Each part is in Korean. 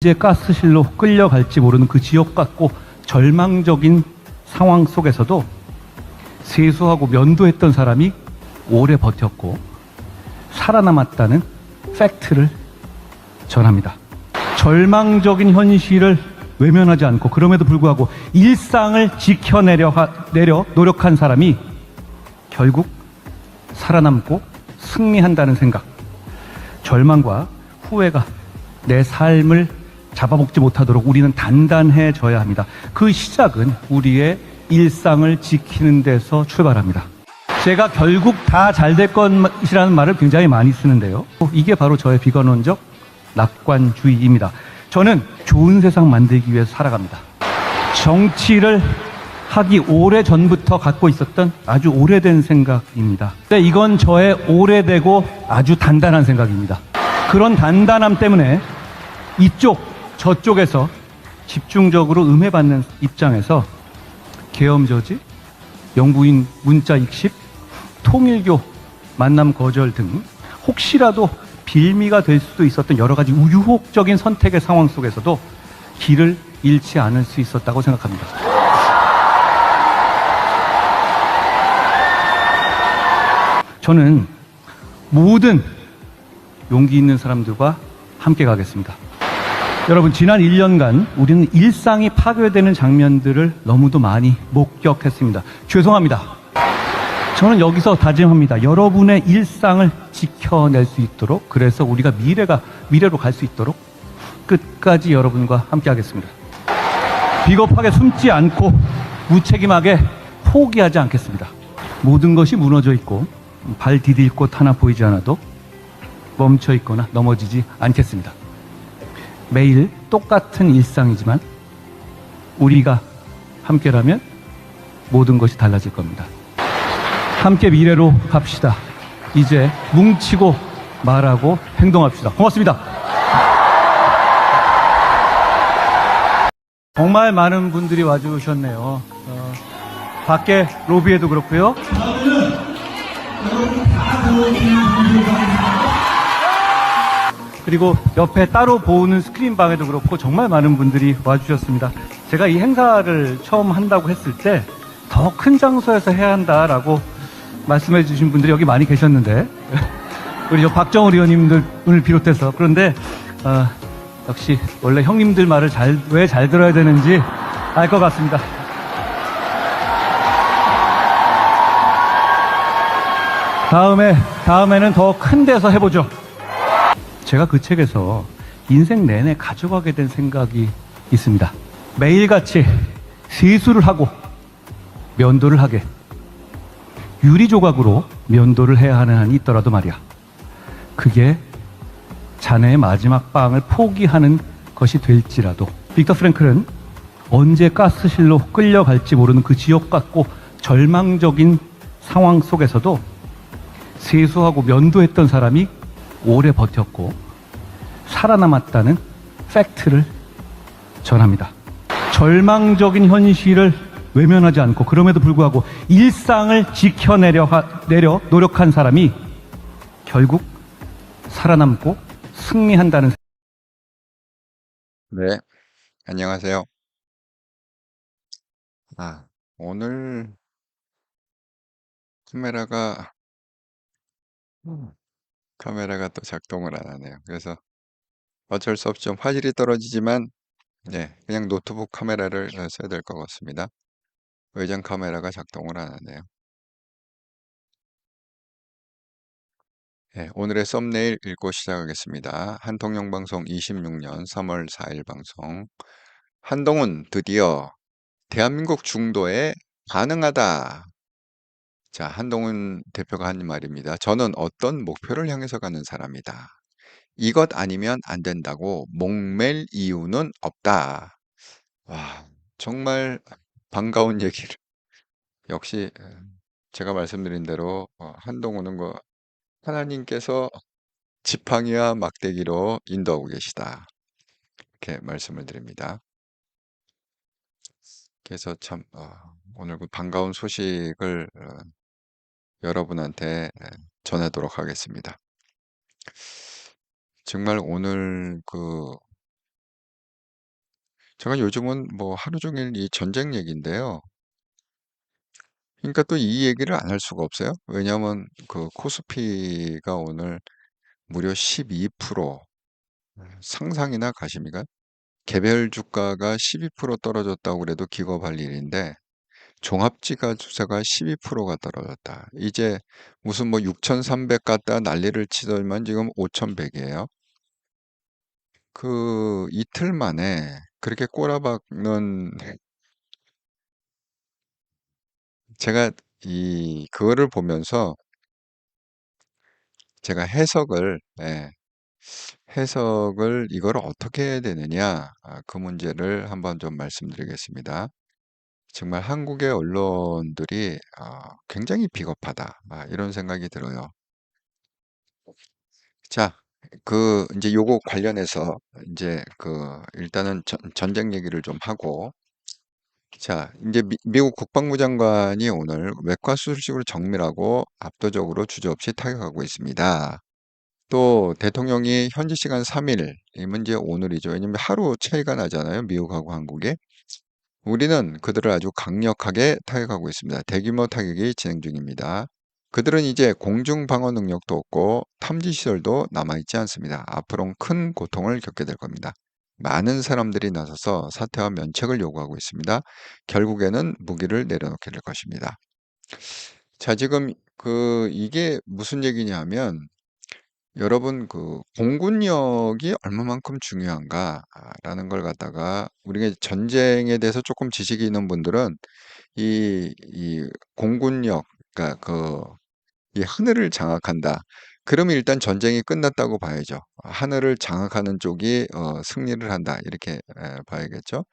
이제 가스실로 끌려갈지 모르는 그 지옥 같고 절망적인 상황 속에서도 세수하고 면도했던 사람이 오래 버텼고 살아남았다는 팩트를 전합니다. 절망적인 현실을 외면하지 않고 그럼에도 불구하고 일상을 지켜내려 노력한 사람이 결국 살아남고 승리한다는 생각. 절망과 후회가 내 삶을 잡아먹지 못하도록 우리는 단단해져야 합니다. 그 시작은 우리의 일상을 지키는 데서 출발합니다. 제가 결국 다 잘 될 것이라는 말을 굉장히 많이 쓰는데요. 이게 바로 저의 비관론적 낙관주의입니다. 저는 좋은 세상 만들기 위해서 살아갑니다. 정치를 하기 오래전부터 갖고 있었던 아주 오래된 생각입니다. 근데 이건 저의 오래되고 아주 단단한 생각입니다. 그런 단단함 때문에 이쪽 저쪽에서 집중적으로 음해받는 입장에서 계엄저지, 영부인 문자 익십, 통일교 만남 거절 등 혹시라도 빌미가 될 수도 있었던 여러 가지 유혹적인 선택의 상황 속에서도 길을 잃지 않을 수 있었다고 생각합니다. 저는 모든 용기 있는 사람들과 함께 가겠습니다. 여러분, 지난 1년간 우리는 일상이 파괴되는 장면들을 너무도 많이 목격했습니다. 죄송합니다. 저는 여기서 다짐합니다. 여러분의 일상을 지켜낼 수 있도록, 그래서 우리가 미래로 갈 수 있도록 끝까지 여러분과 함께 하겠습니다. 비겁하게 숨지 않고 무책임하게 포기하지 않겠습니다. 모든 것이 무너져 있고 발 디딜 곳 하나 보이지 않아도 멈춰 있거나 넘어지지 않겠습니다. 매일 똑같은 일상이지만 우리가 함께라면 모든 것이 달라질 겁니다. 함께 미래로 갑시다. 이제 뭉치고 말하고 행동합시다. 고맙습니다. 정말 많은 분들이 와주셨네요. 밖에 로비에도 그렇고요. 그리고 옆에 따로 보는 스크린방에도 그렇고 정말 많은 분들이 와주셨습니다. 제가 이 행사를 처음 한다고 했을 때 더 큰 장소에서 해야 한다라고 말씀해 주신 분들이 여기 많이 계셨는데 우리 박정우 의원님들을 비롯해서, 그런데 역시 원래 형님들 말을 왜 잘 들어야 되는지 알 것 같습니다. 다음에는 더 큰 데서 해보죠. 제가 그 책에서 인생 내내 가져가게 된 생각이 있습니다. 매일같이 세수를 하고 면도를 하게, 유리조각으로 면도를 해야 하는 한이 있더라도 말이야, 그게 자네의 마지막 빵을 포기하는 것이 될지라도. 빅터 프랭클은 언제 가스실로 끌려갈지 모르는 그 지옥 같고 절망적인 상황 속에서도 세수하고 면도했던 사람이 오래 버텼고 살아남았다는 팩트를 전합니다. 절망적인 현실을 외면하지 않고 그럼에도 불구하고 일상을 지켜내려 노력한 사람이 결국 살아남고 승리한다는. 네, 안녕하세요. 오늘 카메라가, 카메라가 또 작동을 안 하네요. 그래서 어쩔 수 없죠. 화질이 떨어지지만, 네, 그냥 노트북 카메라를 써야 될 것 같습니다. 외장 카메라가 작동을 안 하네요. 네, 오늘의 썸네일 읽고 시작하겠습니다. 한통영 방송 26년 3월 4일 방송. 한동훈 드디어 대한민국 중도에 가능하다. 자, 한동훈 대표가 한 말입니다. 저는 어떤 목표를 향해서 가는 사람이다. 이것 아니면 안 된다고 목맬 이유는 없다. 와, 정말 반가운 얘기를. 역시 제가 말씀드린 대로 한동훈은 하나님께서 지팡이와 막대기로 인도하고 계시다. 이렇게 말씀을 드립니다. 그래서 참 오늘 그 반가운 소식을 여러분한테 전하도록 하겠습니다. 정말 오늘 제가 요즘은 뭐 하루 종일 이 전쟁 얘기인데요. 그러니까 또 이 얘기를 안 할 수가 없어요. 왜냐하면 그 코스피가 오늘 무려 12% 상상이나 가십니까? 개별 주가가 12% 떨어졌다고 그래도 기겁할 일인데 종합지가주가가 12%가 떨어졌다. 이제 무슨 뭐 6,300 갔다 난리를 치더니만 지금 5,100이에요. 그 이틀 만에 그렇게 꼬라박는 제가 그거를 보면서 제가 해석을 이걸 어떻게 해야 되느냐, 그 문제를 한번 좀 말씀드리겠습니다. 정말 한국의 언론들이 굉장히 비겁하다, 이런 생각이 들어요. 자, 이제 요거 관련해서 이제 일단은 전쟁 얘기를 좀 하고, 자, 이제 미국 국방부 장관이 오늘 외과 수술식으로 정밀하고 압도적으로 주저없이 타격하고 있습니다. 또 대통령이 현지 시간 3일, 이면 이제 오늘이죠. 왜냐면 하루 차이가 나잖아요. 미국하고 한국에. 우리는 그들을 아주 강력하게 타격하고 있습니다. 대규모 타격이 진행 중입니다. 그들은 이제 공중 방어 능력도 없고 탐지 시설도 남아있지 않습니다. 앞으로는 큰 고통을 겪게 될 겁니다. 많은 사람들이 나서서 사태와 면책을 요구하고 있습니다. 결국에는 무기를 내려놓게 될 것입니다. 자, 지금 이게 무슨 얘기냐면 여러분 공군력이 얼마만큼 중요한가라는 걸 갖다가 우리가 전쟁에 대해서 조금 지식이 있는 분들은 이 공군력, 그러니까 이 하늘을 장악한다. 그러면 일단 전쟁이 끝났다고 봐야죠. 하늘을 장악하는 쪽이 승리를 한다. 이렇게 봐야겠죠.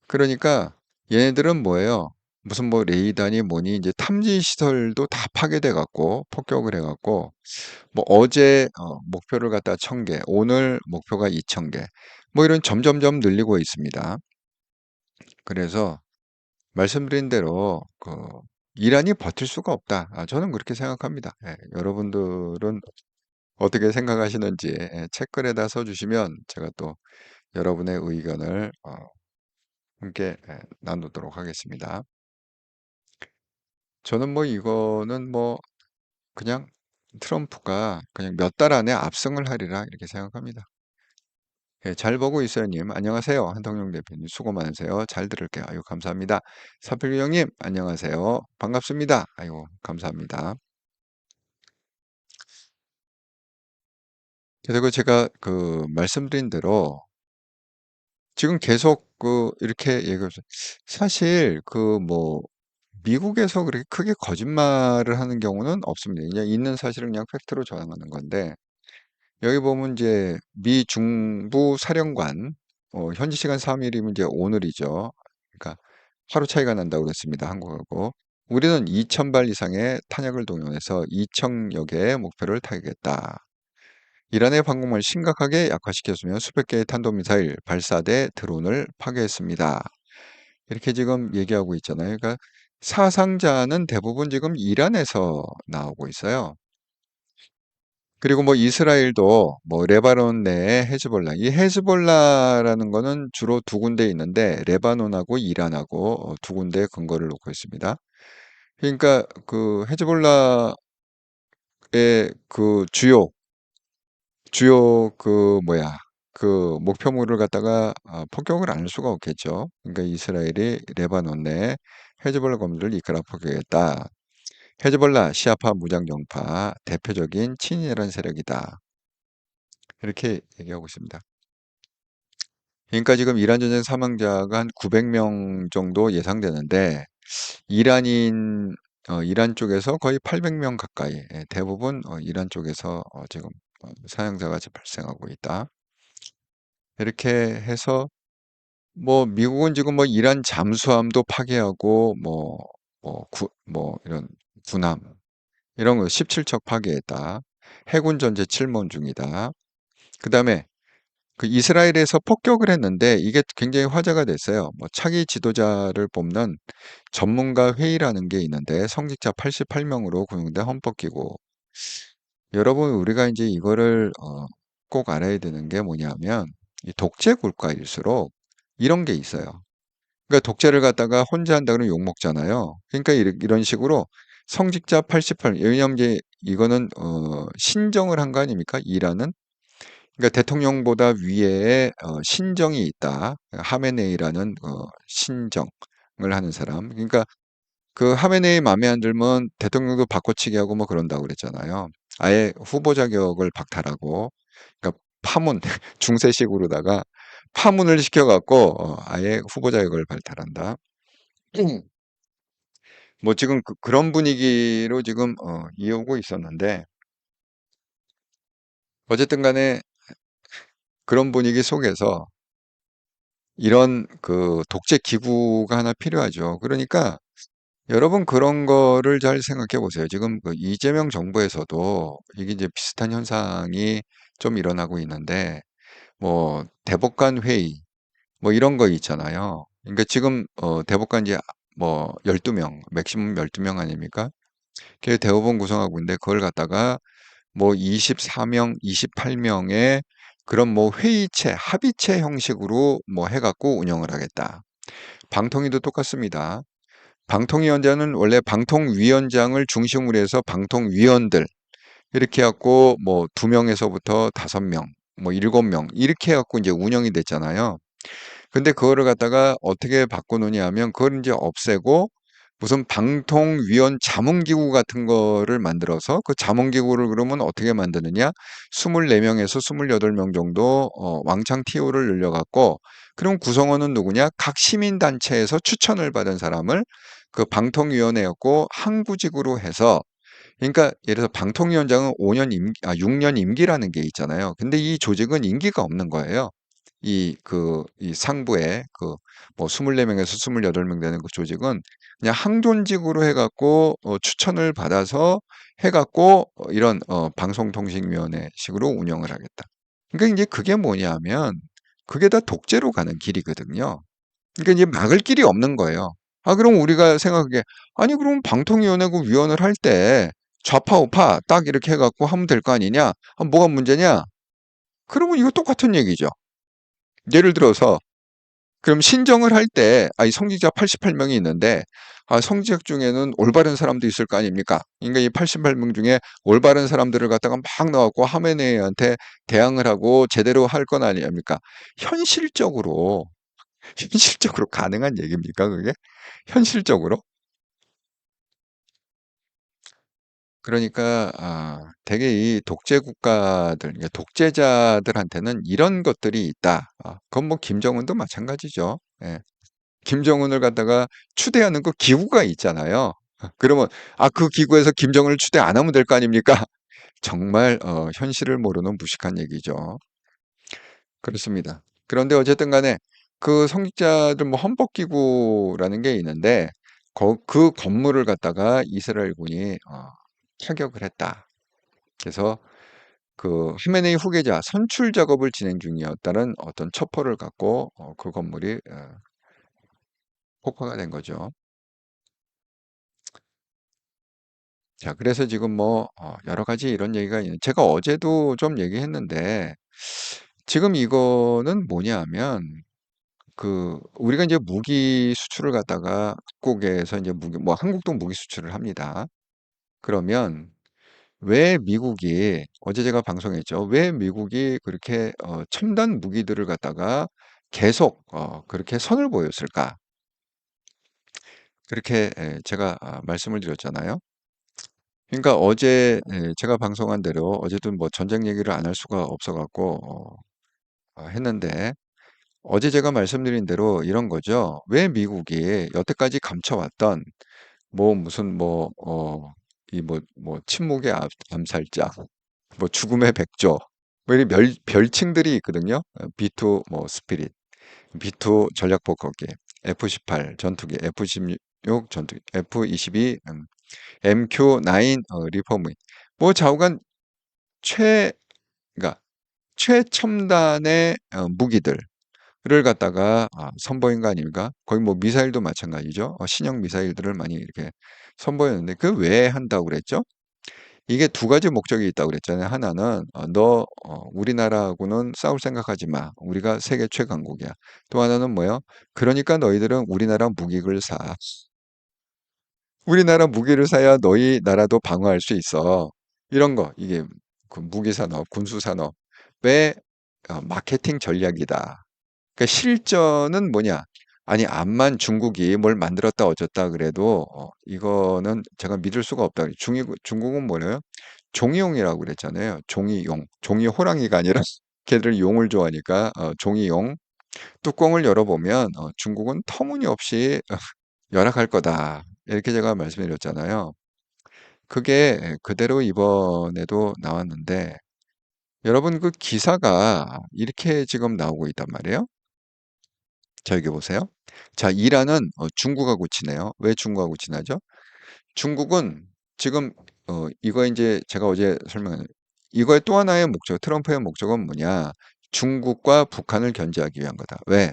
그러니까 얘네들은 뭐예요? 무슨 뭐 레이더니 뭐니 이제 탐지 시설도 다 파괴돼 갖고 폭격을 해 갖고 뭐 어제 목표를 갖다 1,000개, 오늘 목표가 2,000개. 뭐 이런 점점점 늘리고 있습니다. 그래서 말씀드린 대로 이란이 버틸 수가 없다. 저는 그렇게 생각합니다. 예, 여러분들은 어떻게 생각하시는지 책글에다 써주시면 제가 또 여러분의 의견을 함께 나누도록 하겠습니다. 저는 뭐 이거는 뭐 그냥 트럼프가 그냥 몇 달 안에 압승을 하리라 이렇게 생각합니다. 예, 잘 보고 있어요, 님. 안녕하세요. 한동영 대표님. 수고 많으세요. 잘 들을게요. 아유, 감사합니다. 사필규 형님, 안녕하세요. 반갑습니다. 아유, 감사합니다. 그리고 제가 말씀드린 대로 지금 계속 이렇게 얘기하죠. 사실 미국에서 그렇게 크게 거짓말을 하는 경우는 없습니다. 그냥 있는 사실을 그냥 팩트로 전하는 건데 여기 보면 이제 미 중부 사령관 현지 시간 3일이면 이제 오늘이죠. 그러니까 하루 차이가 난다고 그랬습니다. 한국하고. 우리는 2,000발 이상의 탄약을 동원해서 2,000여 개의 목표를 타격했다. 이란의 방공망을 심각하게 약화시켰으며 수백 개의 탄도미사일 발사대 드론을 파괴했습니다. 이렇게 지금 얘기하고 있잖아요. 그러니까 사상자는 대부분 지금 이란에서 나오고 있어요. 그리고 뭐 이스라엘도 뭐 레바논 내에 헤즈볼라, 이 헤즈볼라라는 거는 주로 두 군데 있는데 레바논하고 이란하고 두 군데 근거를 놓고 있습니다. 그러니까 헤즈볼라의 주요 목표물을 갖다가 폭격을 안 할 수가 없겠죠. 그러니까 이스라엘이 레바논 내에 헤즈볼라 검들을 이끌어 폭격했다. 헤즈볼라 시아파 무장정파 대표적인 친이란 세력이다. 이렇게 얘기하고 있습니다. 그러니까 지금 이란 전쟁 사망자가 한 900명 정도 예상되는데 이란 쪽에서 거의 800명 가까이, 대부분 이란 쪽에서 지금 사상자가 지금 발생하고 있다. 이렇게 해서 뭐 미국은 지금 뭐 이란 잠수함도 파괴하고 이런 군함 이런 거 17척 파괴했다. 해군 전제 7문 중이다. 그다음에 이스라엘에서 폭격을 했는데 이게 굉장히 화제가 됐어요. 뭐 차기 지도자를 뽑는 전문가 회의라는 게 있는데 성직자 88명으로 구성된 헌법기구. 여러분 우리가 이제 이거를 꼭 알아야 되는 게 뭐냐면 이 독재 국가일수록 이런 게 있어요. 그러니까 독재를 갖다가 혼자 한다 그러면 욕먹잖아요. 그러니까 이런 식으로 성직자 88, 왜냐하면 이제 이거는 신정을 한 거 아닙니까? 이란은. 그러니까 대통령보다 위에 신정이 있다. 하메네이라는 신정을 하는 사람. 그러니까 그 하메네이 마음에 안 들면 대통령도 바꿔치기 하고 뭐 그런다고 그랬잖아요. 아예 후보 자격을 박탈하고, 그러니까 파문, 중세식으로다가 파문을 시켜갖고 아예 후보 자격을 발탈한다. 뭐 지금 그런 분위기로 지금 이어오고 있었는데, 어쨌든 간에 그런 분위기 속에서 이런 그 독재 기구가 하나 필요하죠. 그러니까 여러분 그런 거를 잘 생각해 보세요. 지금 그 이재명 정부에서도 이게 이제 비슷한 현상이 좀 일어나고 있는데, 뭐 대법관 회의 뭐 이런 거 있잖아요. 그러니까 지금 대법관 이제 뭐 12명, 맥시멈 12명 아닙니까? 그 대법원 구성하고 있는데 그걸 갖다가 뭐 24명, 28명의 그런 뭐 회의체, 합의체 형식으로 뭐 해갖고 운영을 하겠다. 방통위도 똑같습니다. 방통위원장은 원래 방통위원장을 중심으로 해서 방통위원들 이렇게 해갖고 뭐 2명에서부터 5명, 뭐 7명 이렇게 해갖고 이제 운영이 됐잖아요. 근데 그거를 갖다가 어떻게 바꿔놓냐 하면 그걸 이제 없애고 무슨 방통위원 자문기구 같은 거를 만들어서 그 자문기구를 그러면 어떻게 만드느냐? 24명에서 28명 정도 왕창 TO를 늘려갖고 그럼 구성원은 누구냐? 각 시민단체에서 추천을 받은 사람을 그 방통위원회였고 항구직으로 해서 그러니까 예를 들어서 방통위원장은 6년 임기라는 게 있잖아요. 근데 이 조직은 임기가 없는 거예요. 이 상부에 뭐 24명에서 28명 되는 그 조직은 그냥 항존직으로 해갖고 추천을 받아서 해갖고 이런 방송통신위원회 식으로 운영을 하겠다. 그러니까 이제 그게 뭐냐면 그게 다 독재로 가는 길이거든요. 그러니까 이제 막을 길이 없는 거예요. 아, 그럼 우리가 생각하기에 아니 그럼 방통위원회고 위원을 할 때 좌파 우파 딱 이렇게 해갖고 하면 될 거 아니냐? 아, 뭐가 문제냐? 그러면 이거 똑같은 얘기죠. 예를 들어서 그럼 신정을 할 때 이 성직자 88명이 있는데 성직자 중에는 올바른 사람도 있을 거 아닙니까? 그러니까 이 88명 중에 올바른 사람들을 갖다가 막 나왔고 하메네이한테 대항을 하고 제대로 할 건 아닙니까? 현실적으로 현실적으로 가능한 얘기입니까, 그게? 현실적으로? 그러니까 되게 이 독재 국가들, 그러니까 독재자들한테는 이런 것들이 있다. 그건 뭐 김정은도 마찬가지죠. 예. 김정은을 갖다가 추대하는 그 기구가 있잖아요. 그러면 그 기구에서 김정은을 추대 안 하면 될 거 아닙니까? 정말 현실을 모르는 무식한 얘기죠. 그렇습니다. 그런데 어쨌든 간에 그 성직자들 뭐 헌법기구라는 게 있는데 그 건물을 갖다가 이스라엘군이 타격을 했다. 그래서 그 히메네이 후계자 선출 작업을 진행 중이었다는 어떤 첩보를 갖고 그 건물이 폭파가 된 거죠. 자, 그래서 지금 뭐 여러 가지 이런 얘기가 있는. 제가 어제도 좀 얘기했는데 지금 이거는 뭐냐 하면 우리가 이제 무기 수출을 갖다가 한국에서 이제 뭐 한국도 무기 수출을 합니다. 그러면 왜 미국이 어제 제가 방송했죠. 왜 미국이 그렇게 첨단 무기들을 갖다가 계속 그렇게 선을 보였을까? 그렇게 제가 말씀을 드렸잖아요. 그러니까 어제 제가 방송한 대로 어제도 뭐 전쟁 얘기를 안 할 수가 없어갖고 했는데 어제 제가 말씀드린 대로 이런 거죠. 왜 미국이 여태까지 감춰왔던 뭐 무슨 뭐 침묵의 암살자, 뭐 죽음의 백조, 뭐 이런 별칭들이 있거든요. B2 뭐 스피릿, B2 전략폭격기, F-18 전투기, F-16 전투기, F-22 MQ-9 리포밍. 뭐 좌우간 최 그러니까 최첨단의 무기들을 갖다가 선보인 거 아닙니까? 거의 뭐 미사일도 마찬가지죠. 신형 미사일들을 많이 이렇게 선보였는데 그 왜 한다고 그랬죠? 이게 두 가지 목적이 있다고 그랬잖아요. 하나는 너 우리나라하고는 싸울 생각하지 마. 우리가 세계 최강국이야. 또 하나는 뭐예요? 그러니까 너희들은 우리나라 무기를 사. 우리나라 무기를 사야 너희 나라도 방어할 수 있어. 이런 거 이게 그 무기 산업, 군수 산업의 마케팅 전략이다. 그러니까 실전은 뭐냐? 아니, 암만 중국이 뭘 만들었다 어쩌다 그래도 이거는 제가 믿을 수가 없다. 중국은 뭐래요? 종이용이라고 그랬잖아요. 종이용. 종이 호랑이가 아니라 걔들 용을 좋아하니까 종이용. 뚜껑을 열어보면 중국은 터무니없이 열악할 거다. 이렇게 제가 말씀드렸잖아요. 그게 그대로 이번에도 나왔는데 여러분 그 기사가 이렇게 지금 나오고 있단 말이에요. 자, 여기 보세요. 자, 이란은 중국하고 친해요. 왜 중국하고 친하죠? 중국은 지금 이거 이제 제가 어제 설명한 이거의 또 하나의 목적, 트럼프의 목적은 뭐냐? 중국과 북한을 견제하기 위한 거다. 왜?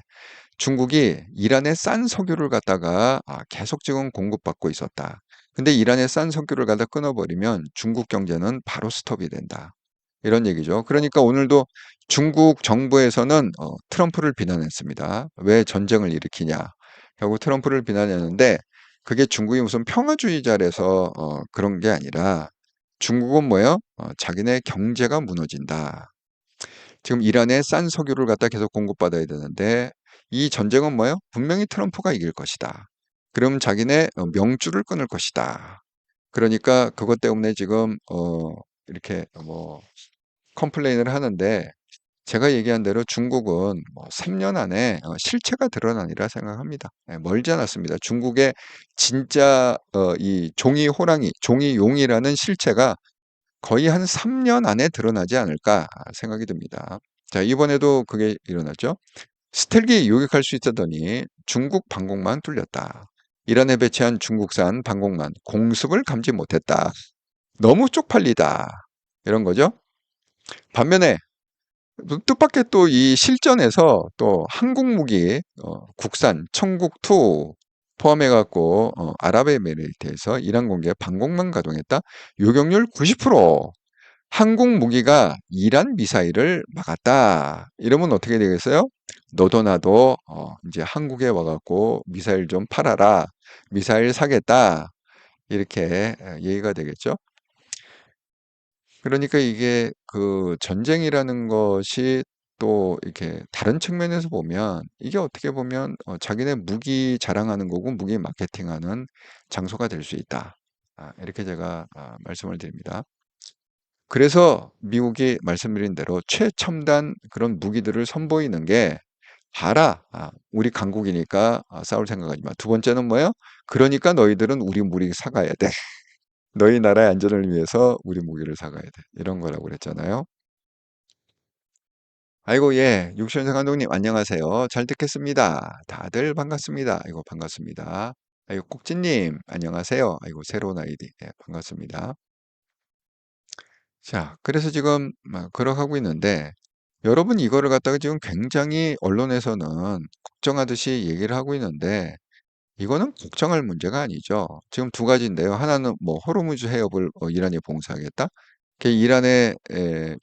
중국이 이란의 싼 석유를 갖다가 계속 지금 공급받고 있었다. 근데 이란의 싼 석유를 갖다 끊어버리면 중국 경제는 바로 스톱이 된다. 이런 얘기죠. 그러니까 오늘도 중국 정부에서는 트럼프를 비난했습니다. 왜 전쟁을 일으키냐. 결국 트럼프를 비난했는데 그게 중국이 무슨 평화주의자라서 그런 게 아니라 중국은 뭐예요? 자기네 경제가 무너진다. 지금 이란에 싼 석유를 갖다 계속 공급받아야 되는데 이 전쟁은 뭐예요? 분명히 트럼프가 이길 것이다. 그럼 자기네 명줄을 끊을 것이다. 그러니까 그것 때문에 지금 이렇게 뭐 컴플레인을 하는데 제가 얘기한 대로 중국은 뭐 3년 안에 실체가 드러나리라 생각합니다. 예, 멀지 않았습니다. 중국의 진짜 이 종이 호랑이, 종이 용이라는 실체가 거의 한 3년 안에 드러나지 않을까 생각이 듭니다. 자, 이번에도 그게 일어났죠. 스텔기 요격할 수 있었더니 중국 방공망 뚫렸다. 이란에 배치한 중국산 방공망 공습을 감지 못했다. 너무 쪽팔리다. 이런 거죠. 반면에 뜻밖의 또 이 실전에서 또 한국 무기 국산 청국2 포함해 갖고 아랍에미레이트에서 이란 공개 방공망 가동했다. 요격률 90%. 한국 무기가 이란 미사일을 막았다. 이러면 어떻게 되겠어요? 너도 나도 이제 한국에 와갖고 미사일 좀 팔아라. 미사일 사겠다. 이렇게 얘기가 되겠죠. 그러니까 이게 그 전쟁이라는 것이 또 이렇게 다른 측면에서 보면 이게 어떻게 보면 자기네 무기 자랑하는 거고 무기 마케팅하는 장소가 될 수 있다. 이렇게 제가 말씀을 드립니다. 그래서 미국이 말씀드린 대로 최첨단 그런 무기들을 선보이는 게 봐라. 우리 강국이니까 싸울 생각하지 마. 두 번째는 뭐예요? 그러니까 너희들은 우리 무기 사가야 돼. 너희 나라의 안전을 위해서 우리 무기를 사가야 돼. 이런 거라고 그랬잖아요. 아이고, 예. 육신생 감독님, 안녕하세요. 잘 듣겠습니다. 다들 반갑습니다. 아이고, 반갑습니다. 아이고, 꼭지님, 안녕하세요. 아이고, 새로운 아이디. 예, 반갑습니다. 자, 그래서 지금 막 걸어가고 있는데, 여러분 이거를 갖다가 지금 굉장히 언론에서는 걱정하듯이 얘기를 하고 있는데, 이거는 걱정할 문제가 아니죠. 지금 두 가지인데요. 하나는 뭐 호르무즈 해협을 이란이 봉쇄하겠다. 그 이란의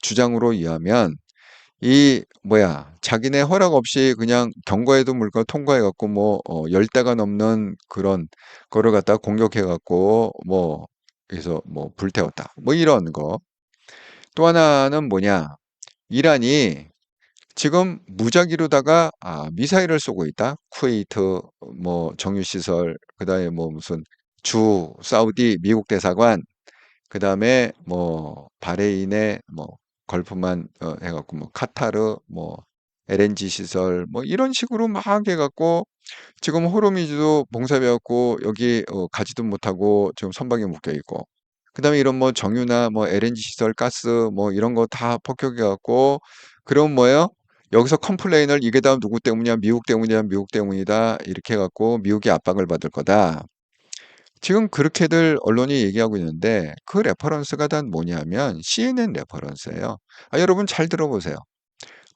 주장으로 의하면 이 뭐야 자기네 허락 없이 그냥 경과에도 물건 통과해 갖고 뭐 10대가 넘는 그런 거를 갖다 공격해 갖고 뭐 그래서 뭐 불태웠다. 뭐 이런 거. 또 하나는 뭐냐? 이란이 지금 무작위로다가 미사일을 쏘고 있다. 쿠웨이트 뭐 정유시설, 그다음에 뭐 무슨 주 사우디 미국 대사관, 그다음에 뭐 바레인의 뭐 걸프만 해갖고 뭐 카타르 뭐 LNG 시설 뭐 이런 식으로 막 해갖고 지금 호르무즈도 봉쇄되었고 여기 가지도 못하고 지금 선박에 묶여 있고 그다음에 이런 뭐 정유나 뭐 LNG 시설 가스 뭐 이런 거 다 폭격해 갖고 그럼 뭐예요? 여기서 컴플레인을 이게 다 누구 때문이야? 미국 때문이야? 미국 때문이다. 이렇게 해 갖고 미국이 압박을 받을 거다. 지금 그렇게들 언론이 얘기하고 있는데 그 레퍼런스가 단 뭐냐면 CNN 레퍼런스예요. 여러분 잘 들어보세요.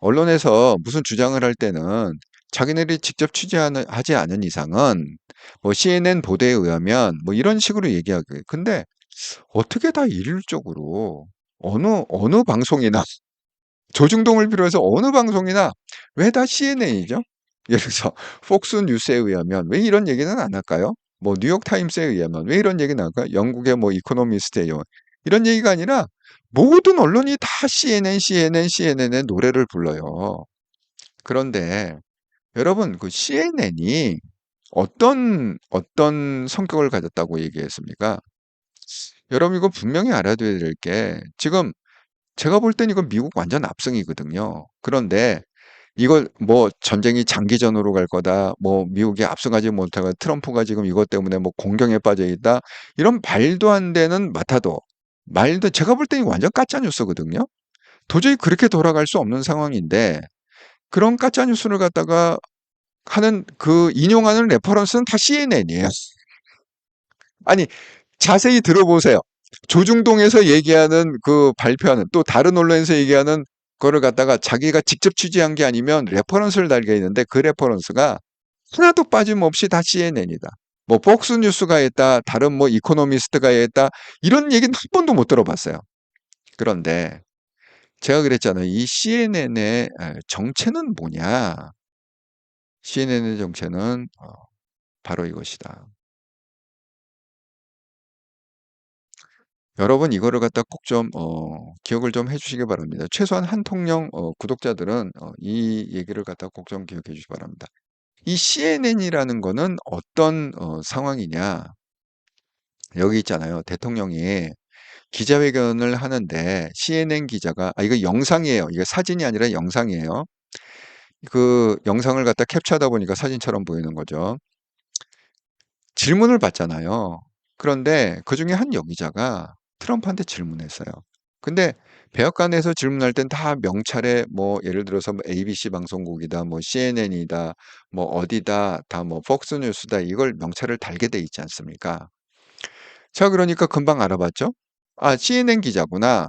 언론에서 무슨 주장을 할 때는 자기네들이 직접 취재하지 않은 이상은 뭐 CNN 보도에 의하면 뭐 이런 식으로 얘기하고 근데 어떻게 다 일률적으로 어느 방송이나 조중동을 비롯해서 어느 방송이나 왜 다 CNN이죠? 예를 들어서 폭스 뉴스에 의하면 왜 이런 얘기는 안 할까요? 뭐 뉴욕 타임스에 의하면 왜 이런 얘기는 안 할까요? 영국의 뭐 이코노미스트에 의하면 이런 얘기가 아니라 모든 언론이 다 CNN의 노래를 불러요. 그런데 여러분 그 CNN이 어떤 성격을 가졌다고 얘기했습니까? 여러분 이거 분명히 알아둬야 될 게 지금 제가 볼 땐 이건 미국 완전 압승이거든요. 그런데 이걸 뭐 전쟁이 장기전으로 갈 거다, 뭐 미국이 압승하지 못하고 트럼프가 지금 이것 때문에 뭐 공경에 빠져 있다, 이런 말도 안 되는 마타도, 말도 제가 볼 땐 완전 가짜 뉴스거든요. 도저히 그렇게 돌아갈 수 없는 상황인데 그런 가짜 뉴스를 갖다가 하는 그 인용하는 레퍼런스는 다 CNN이에요. 아니 자세히 들어보세요. 조중동에서 얘기하는 그 발표하는 또 다른 언론에서 얘기하는 거를 갖다가 자기가 직접 취재한 게 아니면 레퍼런스를 달게 있는데 그 레퍼런스가 하나도 빠짐없이 다 CNN이다. 뭐 폭스뉴스가 했다, 다른 뭐 이코노미스트가 했다, 이런 얘기는 한 번도 못 들어봤어요. 그런데 제가 그랬잖아요. 이 CNN의 정체는 뭐냐? CNN의 정체는 바로 이것이다. 여러분 이거를 갖다 꼭 좀 기억을 좀 해주시기 바랍니다. 최소한 한통령 구독자들은 이 얘기를 갖다 꼭 좀 기억해 주시기 바랍니다. 이 CNN이라는 거는 어떤 상황이냐? 여기 있잖아요. 대통령이 기자회견을 하는데 CNN 기자가 이거 영상이에요. 이게 사진이 아니라 영상이에요. 그 영상을 갖다 캡처하다 보니까 사진처럼 보이는 거죠. 질문을 받잖아요. 그런데 그중에 한 여기자가 트럼프한테 질문했어요. 근데 백악관에서 질문할 땐 다 명찰에 뭐 예를 들어서 뭐 ABC 방송국이다, 뭐 CNN이다, 뭐 어디다, 다 뭐 폭스뉴스다 이걸 명찰을 달게 돼 있지 않습니까? 자, 그러니까 금방 알아봤죠? 아, CNN 기자구나.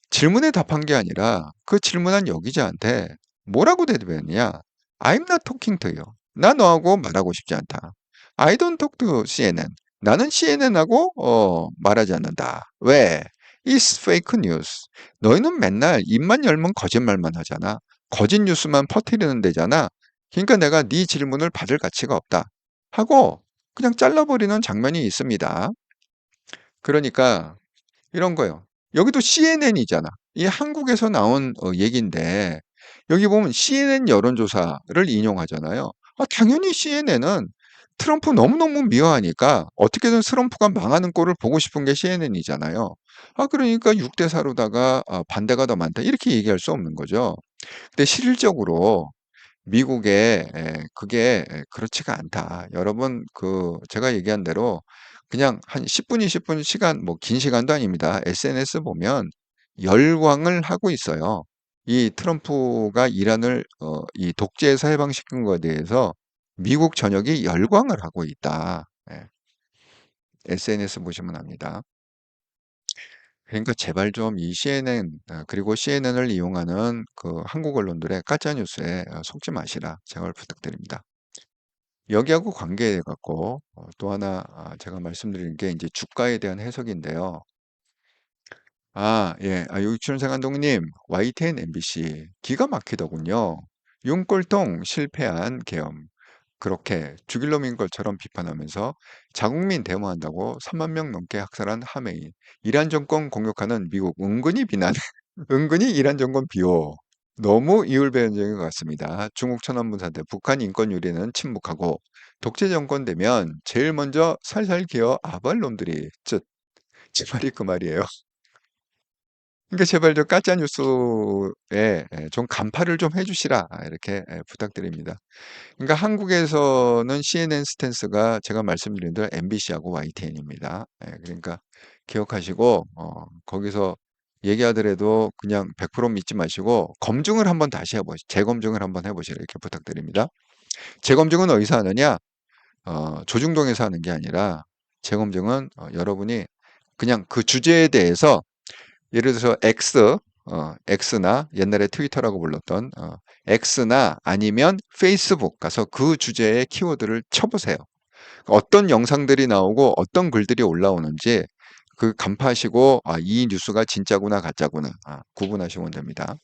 질문에 답한 게 아니라 그 질문한 여기자한테 뭐라고 대답했느냐? I'm not talking to you. 나 너하고 말하고 싶지 않다. I don't talk to CNN. 나는 CNN하고 말하지 않는다. 왜? It's fake news. 너희는 맨날 입만 열면 거짓말만 하잖아. 거짓 뉴스만 퍼뜨리는 데잖아. 그러니까 내가 네 질문을 받을 가치가 없다. 하고 그냥 잘라버리는 장면이 있습니다. 그러니까 이런 거요. 여기도 CNN이잖아. 이 한국에서 나온 얘기인데 여기 보면 CNN 여론조사를 인용하잖아요. 당연히 CNN은 트럼프 너무너무 미워하니까 어떻게든 트럼프가 망하는 꼴을 보고 싶은 게 CNN이잖아요. 그러니까 6대 4로다가 반대가 더 많다. 이렇게 얘기할 수 없는 거죠. 근데 실질적으로 미국에 그게 그렇지가 않다. 여러분 제가 얘기한 대로 그냥 한 10분, 20분 시간 뭐 긴 시간도 아닙니다. SNS 보면 열광을 하고 있어요. 이 트럼프가 이란을 이 독재에서 해방시킨 것에 대해서 미국 전역이 열광을 하고 있다. SNS 보시면 압니다. 그러니까 제발 좀 이 CNN 그리고 CNN을 이용하는 그 한국 언론들의 가짜 뉴스에 속지 마시라 제발 부탁드립니다. 여기하고 관계해 갖고 또 하나 제가 말씀드리는 게 이제 주가에 대한 해석인데요. 예. 유춘생 감독님, YTN MBC 기가 막히더군요. 윤꼴통 실패한 계엄. 그렇게 죽일 놈인 것처럼 비판하면서 자국민 데모한다고 3만 명 넘게 학살한 하메인. 이란 정권 공격하는 미국 은근히 비난, 은근히 이란 정권 비호. 너무 이율배반적인 것 같습니다. 중국 천안문 사태, 북한 인권 유리는 침묵하고 독재 정권 되면 제일 먼저 살살 기어 아발놈들이 제 말이 그 말이에요. 그러니까 제발 저 가짜 뉴스에 좀 간파를 좀 해주시라 이렇게 부탁드립니다. 그러니까 한국에서는 CNN 스탠스가 제가 말씀드린 대로 MBC하고 YTN입니다. 그러니까 기억하시고 거기서 얘기하더라도 그냥 100% 믿지 마시고 검증을 한번 다시 재검증을 한번 해보시라 이렇게 부탁드립니다. 재검증은 어디서 하느냐? 조중동에서 하는 게 아니라 재검증은 여러분이 그냥 그 주제에 대해서 예를 들어서 X나 옛날에 트위터라고 불렀던 X나 아니면 페이스북 가서 그 주제의 키워드를 쳐보세요. 어떤 영상들이 나오고 어떤 글들이 올라오는지 그 간파하시고 이 뉴스가 진짜구나 가짜구나 구분하시면 됩니다.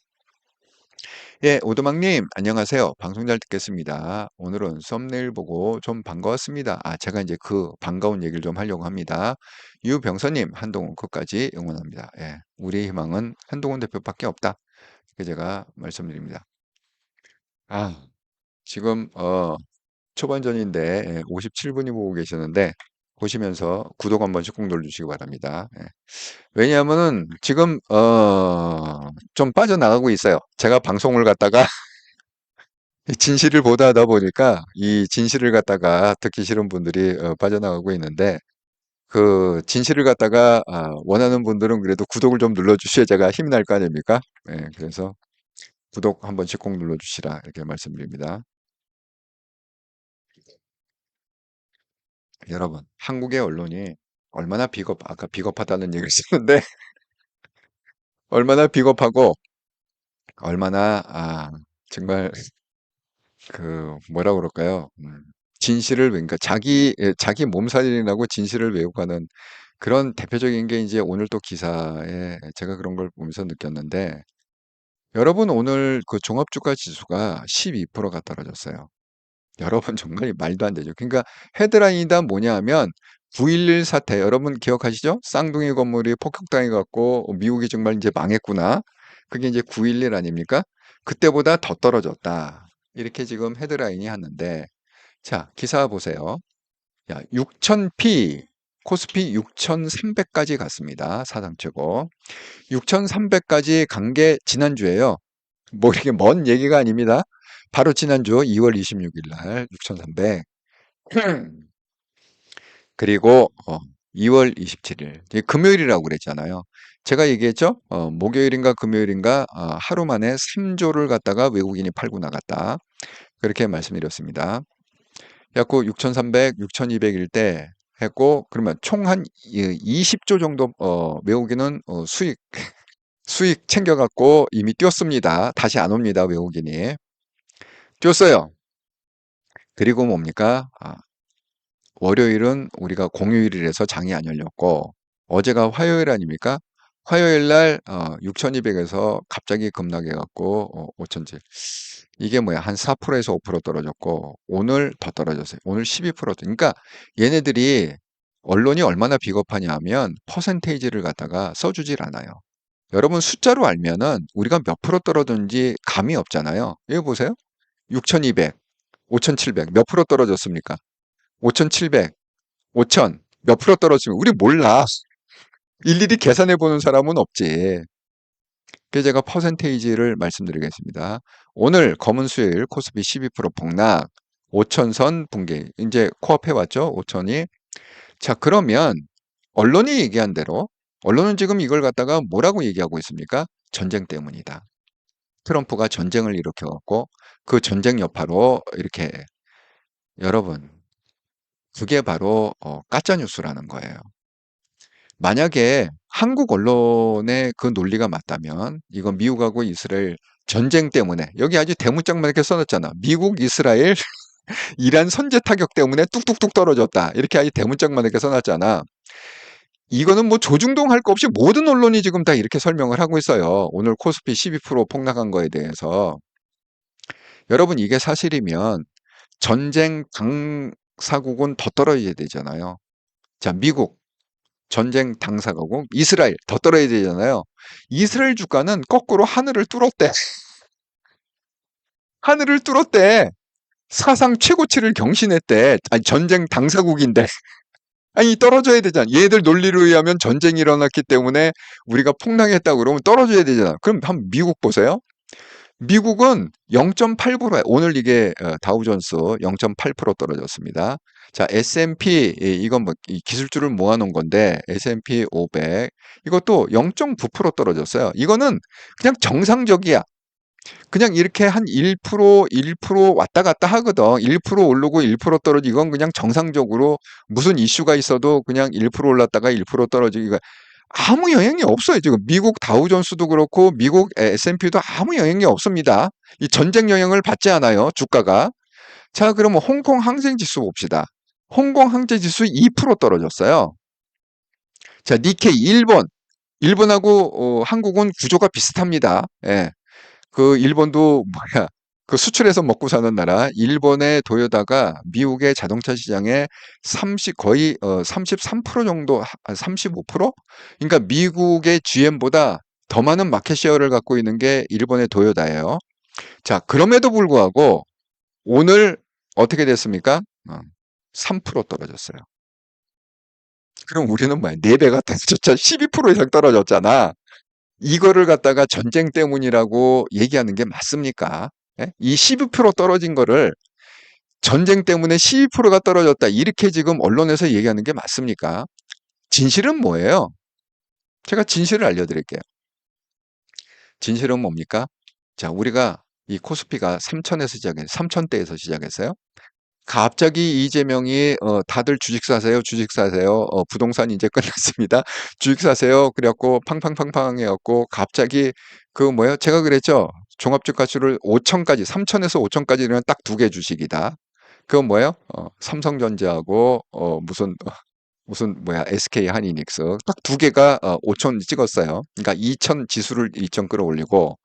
예, 오두막님, 안녕하세요. 방송 잘 듣겠습니다. 오늘은 썸네일 보고 좀 반가웠습니다. 제가 이제 그 반가운 얘기를 좀 하려고 합니다. 유병선님, 한동훈 끝까지 응원합니다. 예, 우리의 희망은 한동훈 대표밖에 없다. 이렇게 제가 말씀드립니다. 지금, 초반전인데, 57분이 보고 계시는데, 보시면서 구독 한 번씩 꼭 눌러주시기 바랍니다. 예. 왜냐하면은 지금, 좀 빠져나가고 있어요. 제가 방송을 갖다가 이 진실을 보도하다 보니까 이 진실을 갖다가 듣기 싫은 분들이 빠져나가고 있는데 그 진실을 갖다가 원하는 분들은 그래도 구독을 좀 눌러주셔야 제가 힘이 날 거 아닙니까? 예, 그래서 구독 한 번씩 꼭 눌러주시라 이렇게 말씀드립니다. 여러분, 한국의 언론이 얼마나 아까 비겁하다는 얘기를 쓰는데 얼마나 비겁하고 얼마나 정말 뭐라 그럴까요? 진실을 그러니까 자기 몸살이라고 진실을 외우가는 그런 대표적인 게 이제 오늘 또 기사에 제가 그런 걸 보면서 느꼈는데 여러분 오늘 그 종합주가 지수가 12%가 떨어졌어요. 여러분 정말 말도 안 되죠. 그러니까 헤드라인이 다 뭐냐 하면 9.11 사태 여러분 기억하시죠? 쌍둥이 건물이 폭격당해 갖고 미국이 정말 이제 망했구나. 그게 이제 9.11 아닙니까? 그때보다 더 떨어졌다. 이렇게 지금 헤드라인이 하는데 자, 기사 보세요. 야, 6,000p 코스피 6,300까지 갔습니다. 사상 최고. 6,300까지 간 게 지난주예요. 뭐 이렇게 먼 얘기가 아닙니다. 바로 지난주 2월 26일 날 6,300. 그리고 2월 27일 금요일이라고 그랬잖아요. 제가 얘기했죠. 목요일인가 금요일인가 하루 만에 3조를 갖다가 외국인이 팔고 나갔다. 그렇게 말씀드렸습니다. 그래갖고 6,300, 6,200일 때 했고 그러면 총 한 20조 정도 외국인은 수익 챙겨갖고 이미 뛰었습니다. 다시 안 옵니다. 외국인이. 뛰었어요. 그리고 뭡니까? 월요일은 우리가 공휴일이라서 장이 안 열렸고 어제가 화요일 아닙니까? 화요일 날 6,200에서 갑자기 급락해 갖고 5,000지. 이게 뭐야? 한 4%에서 5% 떨어졌고 오늘 더 떨어졌어요. 오늘 12%. 그러니까 얘네들이 언론이 얼마나 비겁하냐 하면 퍼센테이지를 갖다가 써주질 않아요. 여러분 숫자로 알면은 우리가 몇 프로 떨어졌는지 감이 없잖아요. 여기 보세요. 6,200, 5,700 몇 프로 떨어졌습니까? 5,700, 5,000 몇 프로 떨어지면 우리 몰라. 일일이 계산해 보는 사람은 없지. 그래서 제가 퍼센테이지를 말씀드리겠습니다. 오늘 검은 수요일 코스피 12% 폭락, 5,000선 붕괴. 이제 코앞에 왔죠? 5,000이. 자, 그러면 언론이 얘기한 대로 언론은 지금 이걸 갖다가 뭐라고 얘기하고 있습니까? 전쟁 때문이다. 트럼프가 전쟁을 일으켜갖고 그 전쟁 여파로 이렇게 여러분 그게 바로 가짜 뉴스라는 거예요. 만약에 한국 언론의 그 논리가 맞다면 이건 미국하고 이스라엘 전쟁 때문에 여기 아주 대문짝만 이렇게 써놨잖아. 미국, 이스라엘, 이란 선제 타격 때문에 뚝뚝뚝 떨어졌다. 이렇게 아주 대문짝만 이렇게 써놨잖아. 이거는 뭐 조중동 할 거 없이 모든 언론이 지금 다 이렇게 설명을 하고 있어요. 오늘 코스피 12% 폭락한 거에 대해서. 여러분 이게 사실이면 전쟁 당사국은 더 떨어져야 되잖아요. 자, 미국 전쟁 당사국은 이스라엘 더 떨어져야 되잖아요. 이스라엘 주가는 거꾸로 하늘을 뚫었대. 하늘을 뚫었대. 사상 최고치를 경신했대. 아니, 전쟁 당사국인데. 아니, 떨어져야 되잖아. 얘들 논리로 의하면 전쟁이 일어났기 때문에 우리가 폭락했다고 그러면 떨어져야 되잖아. 그럼 한번 미국 보세요. 미국은 0.8%, 오늘 이게 다우존스 0.8% 떨어졌습니다. 자, S&P, 이건 뭐 기술주를 모아놓은 건데, S&P 500, 이것도 0.9% 떨어졌어요. 이거는 그냥 정상적이야. 그냥 이렇게 한 1% 왔다 갔다 하거든. 1% 오르고 1% 떨어지고, 이건 그냥 정상적으로 무슨 이슈가 있어도 그냥 1% 올랐다가 1% 떨어지고, 아무 영향이 없어요. 지금 미국 다우존스도 그렇고 미국 S&P도 아무 영향이 없습니다. 이 전쟁 영향을 받지 않아요. 주가가. 자, 그러면 홍콩 항생지수 봅시다. 홍콩 항생지수 2% 떨어졌어요. 자, 니케이 일본. 일본하고 한국은 구조가 비슷합니다. 예. 그 일본도 뭐야? 그 수출해서 먹고 사는 나라. 일본의 도요다가 미국의 자동차 시장의 30 거의 33% 정도 35%? 그러니까 미국의 GM보다 더 많은 마켓 셰어를 갖고 있는 게 일본의 도요다예요. 자, 그럼에도 불구하고 오늘 어떻게 됐습니까? 3% 떨어졌어요. 그럼 우리는 뭐야? 4배가 떨어졌잖아. 12% 이상 떨어졌잖아. 이거를 갖다가 전쟁 때문이라고 얘기하는 게 맞습니까? 예? 이 12% 떨어진 거를 전쟁 때문에 12%가 떨어졌다. 이렇게 지금 언론에서 얘기하는 게 맞습니까? 진실은 뭐예요? 제가 진실을 알려드릴게요. 진실은 뭡니까? 자, 우리가 이 코스피가 3천에서 시작해, 3천대에서 시작했어요. 갑자기 이재명이 다들 주식 사세요, 주식 사세요. 부동산 이제 끝났습니다. 주식 사세요. 그래갖고 팡팡팡팡 해갖고 갑자기 그 뭐예요? 제가 그랬죠. 종합주가수를 5천까지, 3천에서 5천까지는 딱 두 개 주식이다. 그건 뭐예요? 삼성전자하고 무슨 뭐야 SK 한이닉스 딱 두 개가 5천 찍었어요. 그러니까 2천 지수를 2천 끌어올리고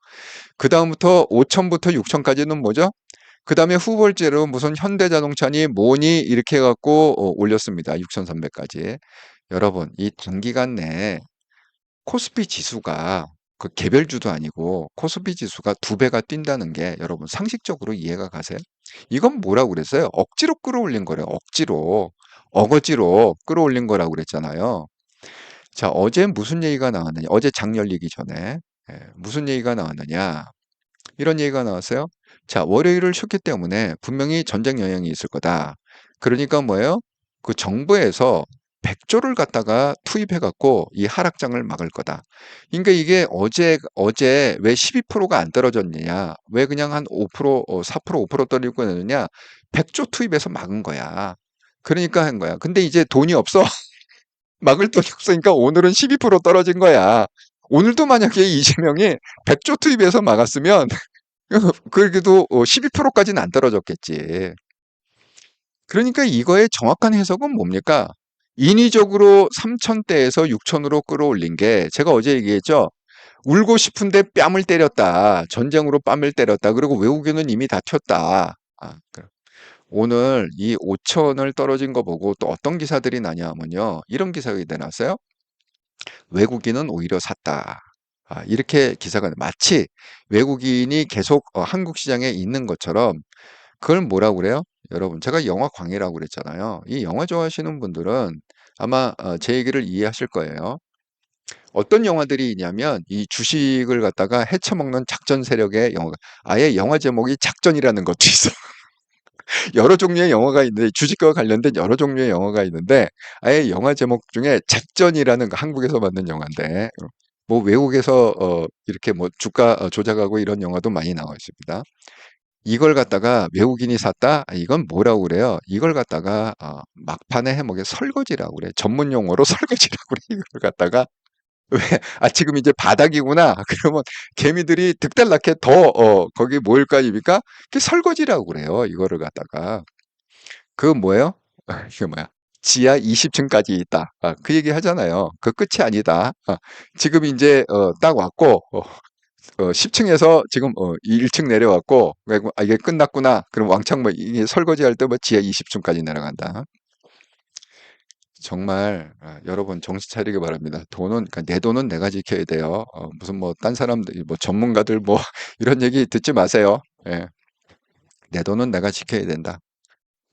그 다음부터 5천부터 6천까지는 뭐죠? 그 다음에 후볼제로 무슨 현대자동차니 뭐니 이렇게 해갖고 올렸습니다. 6,300까지. 여러분, 이 단기간 내에 코스피 지수가 그 개별주도 아니고 코스피 지수가 2배가 뛴다는 게 여러분 상식적으로 이해가 가세요? 이건 뭐라고 그랬어요? 억지로 끌어올린 거래요. 억지로. 어거지로 끌어올린 거라고 그랬잖아요. 자, 어제 무슨 얘기가 나왔느냐? 어제 장 열리기 전에 무슨 얘기가 나왔느냐? 이런 얘기가 나왔어요. 자, 월요일을 쉬었기 때문에 분명히 전쟁 영향이 있을 거다. 그러니까 뭐예요? 그 정부에서 100조를 갖다가 투입해 갖고 이 하락장을 막을 거다. 그러니까 이게 어제 왜 12%가 안 떨어졌느냐? 왜 그냥 한 5%, 4%, 5% 떨어지고 있느냐? 100조 투입해서 막은 거야. 그러니까 한 거야. 근데 이제 돈이 없어. 막을 돈이 없으니까 오늘은 12% 떨어진 거야. 오늘도 만약에 이재명이 100조 투입해서 막았으면 그래도 12%까지는 안 떨어졌겠지. 그러니까 이거의 정확한 해석은 뭡니까? 인위적으로 3천대에서 6천으로 끌어올린 게 제가 어제 얘기했죠. 울고 싶은데 뺨을 때렸다. 전쟁으로 뺨을 때렸다. 그리고 외국인은 이미 다 튀었다. 오늘 이 5천을 떨어진 거 보고 또 어떤 기사들이 나냐 하면요. 이런 기사가 내놨어요. 외국인은 오히려 샀다. 이렇게 기사가 마치 외국인이 계속 한국 시장에 있는 것처럼 그걸 뭐라고 그래요? 여러분, 제가 영화 광이라고 그랬잖아요. 이 영화 좋아하시는 분들은 아마 제 얘기를 이해하실 거예요. 어떤 영화들이 있냐면 이 주식을 갖다가 헤쳐먹는 작전 세력의 영화가 아예 영화 제목이 작전이라는 것도 있어. 여러 종류의 영화가 있는데 주식과 관련된 여러 종류의 영화가 있는데 아예 영화 제목 중에 작전이라는 거 한국에서 만든 영화인데 뭐 외국에서 이렇게 뭐 주가 조작하고 이런 영화도 많이 나와 있습니다. 이걸 갖다가 외국인이 샀다? 이건 뭐라고 그래요? 이걸 갖다가 막판에 해먹에 설거지라고 그래. 전문 용어로 설거지라고 그래. 이걸 갖다가 왜? 지금 이제 바닥이구나. 그러면 개미들이 득달나게 더 거기 모일까 입니까? 그게 설거지라고 그래요. 이거를 갖다가 그 뭐예요? 이게 뭐야? 지하 20층까지 있다. 그 얘기 하잖아요. 그 끝이 아니다. 지금 이제 딱 왔고 10층에서 지금 1층 내려왔고 이게 끝났구나. 그럼 왕창 뭐 이게 설거지할 때 뭐 지하 20층까지 내려간다. 정말 여러분 정신 차리기 바랍니다. 돈은 그러니까 내 돈은 내가 지켜야 돼요. 무슨 뭐 딴 사람들 뭐 전문가들 뭐 이런 얘기 듣지 마세요. 예. 내 돈은 내가 지켜야 된다.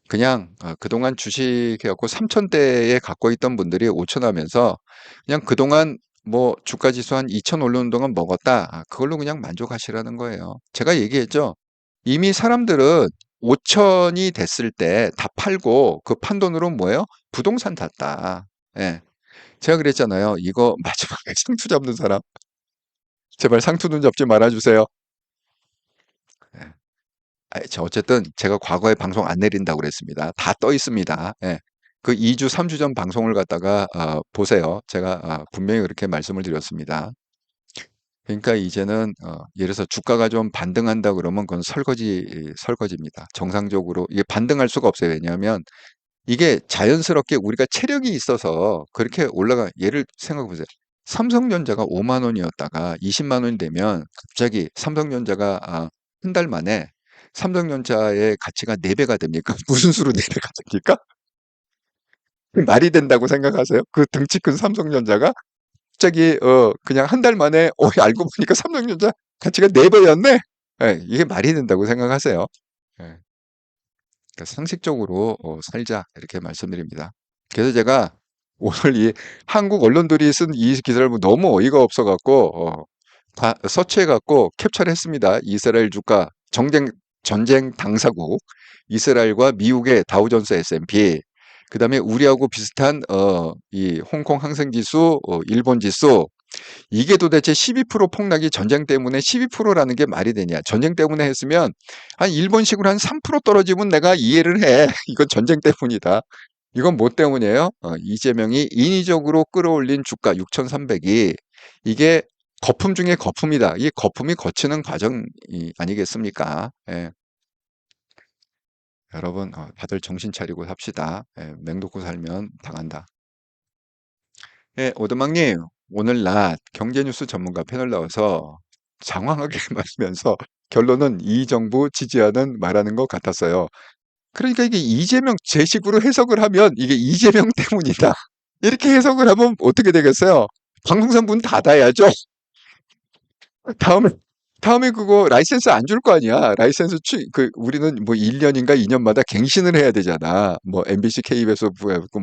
그냥 그동안 주식 해갖고 3천대에 갖고 있던 분들이 5천 하면서 그냥 그동안 뭐 주가 지수 한 2천 오르는 동안 먹었다. 그걸로 그냥 만족하시라는 거예요. 제가 얘기했죠. 이미 사람들은 5천이 됐을 때 다 팔고 그 판돈으로 뭐예요? 부동산 샀다. 예. 제가 그랬잖아요. 이거 마지막에 상투 잡는 사람 제발 상투는 잡지 말아주세요. 예. 어쨌든 제가 과거에 방송 안 내린다고 그랬습니다. 다 떠 있습니다. 예. 그 2주, 3주 전 방송을 갖다가 보세요. 제가 분명히 그렇게 말씀을 드렸습니다. 그러니까 이제는 예를 들어서 주가가 좀 반등한다 그러면 그건 설거지입니다. 정상적으로 이게 반등할 수가 없어요. 왜냐하면 이게 자연스럽게 우리가 체력이 있어서 그렇게 올라가, 예를 생각해 보세요. 삼성전자가 5만 원이었다가 20만 원이 되면 갑자기 삼성전자가 한 달 만에 삼성전자의 가치가 4배가 됩니까? 무슨 수로 4배가 됩니까? 말이 된다고 생각하세요? 그 덩치 큰 삼성전자가 갑자기 그냥 한 달 만에 알고 보니까 삼성전자 가치가 4배였네? 이게 말이 된다고 생각하세요? 예. 그러니까 상식적으로 살자 이렇게 말씀드립니다. 그래서 제가 오늘 이 한국 언론들이 쓴 이 기사를 보면 너무 어이가 없어 갖고 다 서치해 갖고 캡처를 했습니다. 이스라엘 주가 전쟁 당사국 이스라엘과 미국의 다우존스 S&P, 그다음에 우리하고 비슷한 이 홍콩 항생 지수, 일본 지수, 이게 도대체 12% 폭락이 전쟁 때문에 12%라는 게 말이 되냐? 전쟁 때문에 했으면 한 일본식으로 한 3% 떨어지면 내가 이해를 해. 이건 전쟁 때문이다. 이건 뭐 때문이에요? 이재명이 인위적으로 끌어올린 주가 6,300이 이게 거품 중에 거품이다. 이 거품이 거치는 과정이 아니겠습니까? 예. 여러분, 다들 정신 차리고 삽시다. 예, 맹독고 살면 당한다. 예, 오두막님, 오늘 낮 경제뉴스 전문가 패널 나와서 장황하게 말하면서 결론은 이 정부 지지하는 말하는 것 같았어요. 그러니까 이게 이재명 제 식으로 해석을 하면 이게 이재명 때문이다. 이렇게 해석을 하면 어떻게 되겠어요? 방송사 문 닫아야죠. 다음에 다음에 그거 라이센스 안 줄 거 아니야. 라이센스 우리는 뭐 1년인가 2년마다 갱신을 해야 되잖아. 뭐 MBC, KBS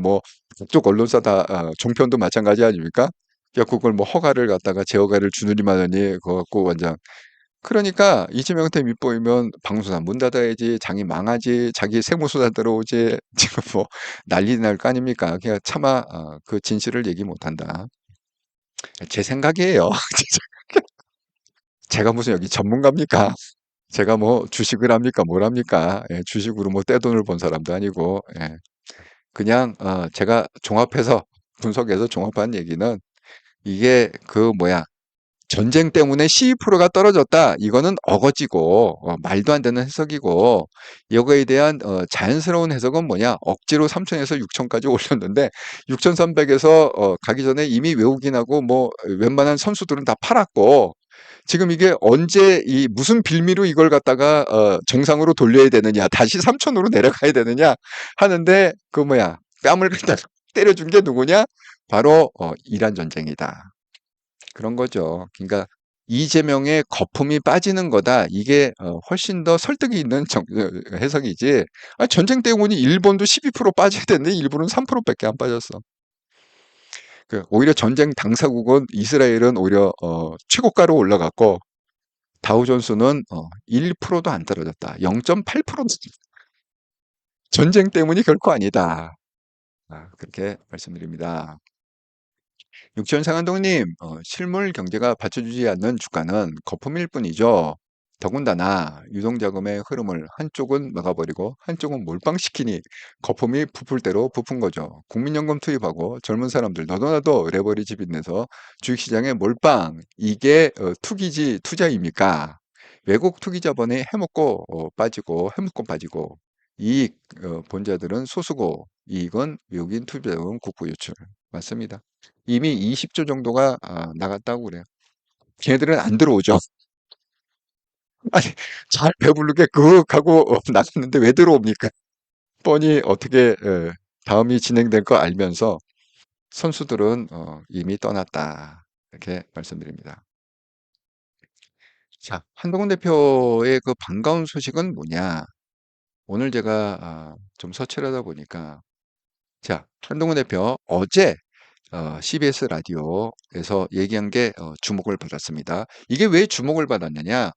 뭐 그쪽 언론사 다 종편도 마찬가지 아닙니까? 야, 그걸 뭐 허가를 갖다가 재허가를 주느님 하더니 그거 갖고 완전, 그러니까 이재명한테 밑보이면 방송사 문 닫아야지, 장이 망하지, 자기 세무조사 들어오지, 지금 뭐 난리 날 거 아닙니까? 그냥 차마 그 진실을 얘기 못한다. 제 생각이에요. 제가 무슨 여기 전문가입니까? 제가 뭐 주식을 합니까? 뭘 합니까? 예, 주식으로 뭐 떼돈을 번 사람도 아니고, 예. 그냥 제가 종합해서 분석해서 종합한 얘기는 이게 그 뭐야, 전쟁 때문에 12%가 떨어졌다. 이거는 어거지고 말도 안 되는 해석이고, 이거에 대한 자연스러운 해석은 뭐냐? 억지로 3천에서 6천까지 올렸는데 6,300에서 가기 전에 이미 외국인하고 뭐 웬만한 선수들은 다 팔았고, 지금 이게 언제 이 무슨 빌미로 이걸 갖다가 정상으로 돌려야 되느냐, 다시 3천으로 내려가야 되느냐 하는데, 그 뭐야, 뺨을 갖다가 때려준 게 누구냐? 바로 이란 전쟁이다. 그런 거죠. 그러니까 이재명의 거품이 빠지는 거다. 이게 훨씬 더 설득이 있는 해석이지. 전쟁 때문에 일본도 12% 빠져야 되는데 일본은 3%밖에 안 빠졌어. 오히려 전쟁 당사국은 이스라엘은 오히려 최고가로 올라갔고, 다우존스는 1%도 안 떨어졌다. 0.8%. 전쟁 때문이 결코 아니다. 그렇게 말씀드립니다. 육천상한동님, 실물 경제가 받쳐주지 않는 주가는 거품일 뿐이죠. 더군다나 유동자금의 흐름을 한쪽은 막아버리고 한쪽은 몰빵시키니 거품이 부풀 대로 부푼 거죠. 국민연금 투입하고 젊은 사람들 너도나도 레버리지 빚내서 주식시장에 몰빵, 이게 투기지 투자입니까? 외국 투기 자본이 해먹고 빠지고, 해먹고 빠지고, 이익 본자들은 소수고, 이익은 외국인 투자자금 국부 유출. 맞습니다. 이미 20조 정도가 나갔다고 그래요. 걔네들은 안 들어오죠. 아니, 잘 배부르게 그윽하고 나갔는데 왜 들어옵니까? 뻔히 어떻게 다음이 진행될 거 알면서 선수들은 이미 떠났다. 이렇게 말씀드립니다. 자, 한동훈 대표의 그 반가운 소식은 뭐냐? 오늘 제가 좀 서치를 하다 보니까, 자, 한동훈 대표 어제 CBS 라디오에서 얘기한 게 주목을 받았습니다. 이게 왜 주목을 받았느냐?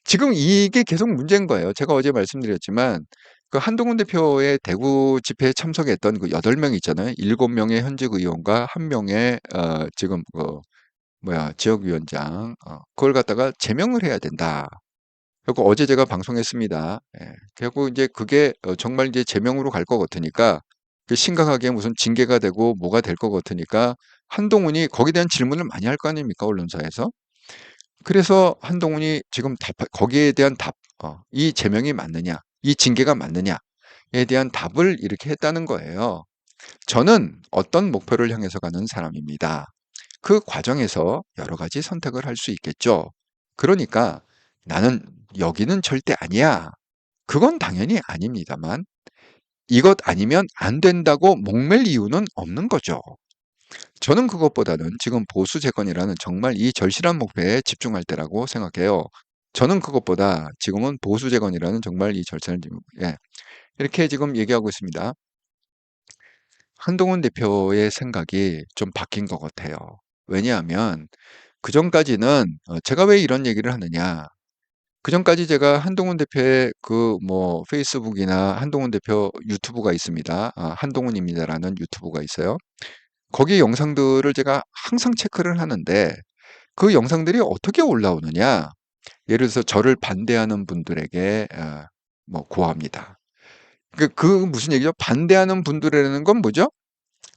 지금 이게 계속 문제인 거예요. 제가 어제 말씀드렸지만 그 한동훈 대표의 대구 집회에 참석했던 그 8명 있잖아요. 7명의 현직 의원과 1명의 지금 그 뭐야, 지역위원장, 그걸 갖다가 제명을 해야 된다. 그리고 어제 제가 방송했습니다. 예. 결국 이제 그게 정말 이제 제명으로 갈 것 같으니까, 그 심각하게 무슨 징계가 되고 뭐가 될 것 같으니까 한동훈이 거기에 대한 질문을 많이 할 거 아닙니까, 언론사에서. 그래서 한동훈이 지금 거기에 대한 이 제명이 맞느냐, 이 징계가 맞느냐, 대한 답을 이렇게 했다는 거예요. 저는 어떤 목표를 향해서 가는 사람입니다. 그 과정에서 여러 가지 선택을 할 수 있겠죠. 그러니까 나는 여기는 절대 아니야. 그건 당연히 아닙니다만 이것 아니면 안 된다고 목맬 이유는 없는 거죠. 저는 그것보다는 지금 보수 재건이라는 정말 이 절실한 목표에 집중할 때라고 생각해요. 저는 그것보다 지금은 보수 재건이라는 정말 이 절실한 예, 이렇게 지금 얘기하고 있습니다. 한동훈 대표의 생각이 좀 바뀐 것 같아요. 왜냐하면 그전까지는 제가 왜 이런 얘기를 하느냐. 그전까지 제가 한동훈 대표의 그 뭐 페이스북이나 한동훈 대표 유튜브가 있습니다. 한동훈입니다라는 유튜브가 있어요. 거기 영상들을 제가 항상 체크를 하는데 그 영상들이 어떻게 올라오느냐. 예를 들어서 저를 반대하는 분들에게 뭐 고합니다. 그 무슨 얘기죠? 반대하는 분들이라는 건 뭐죠?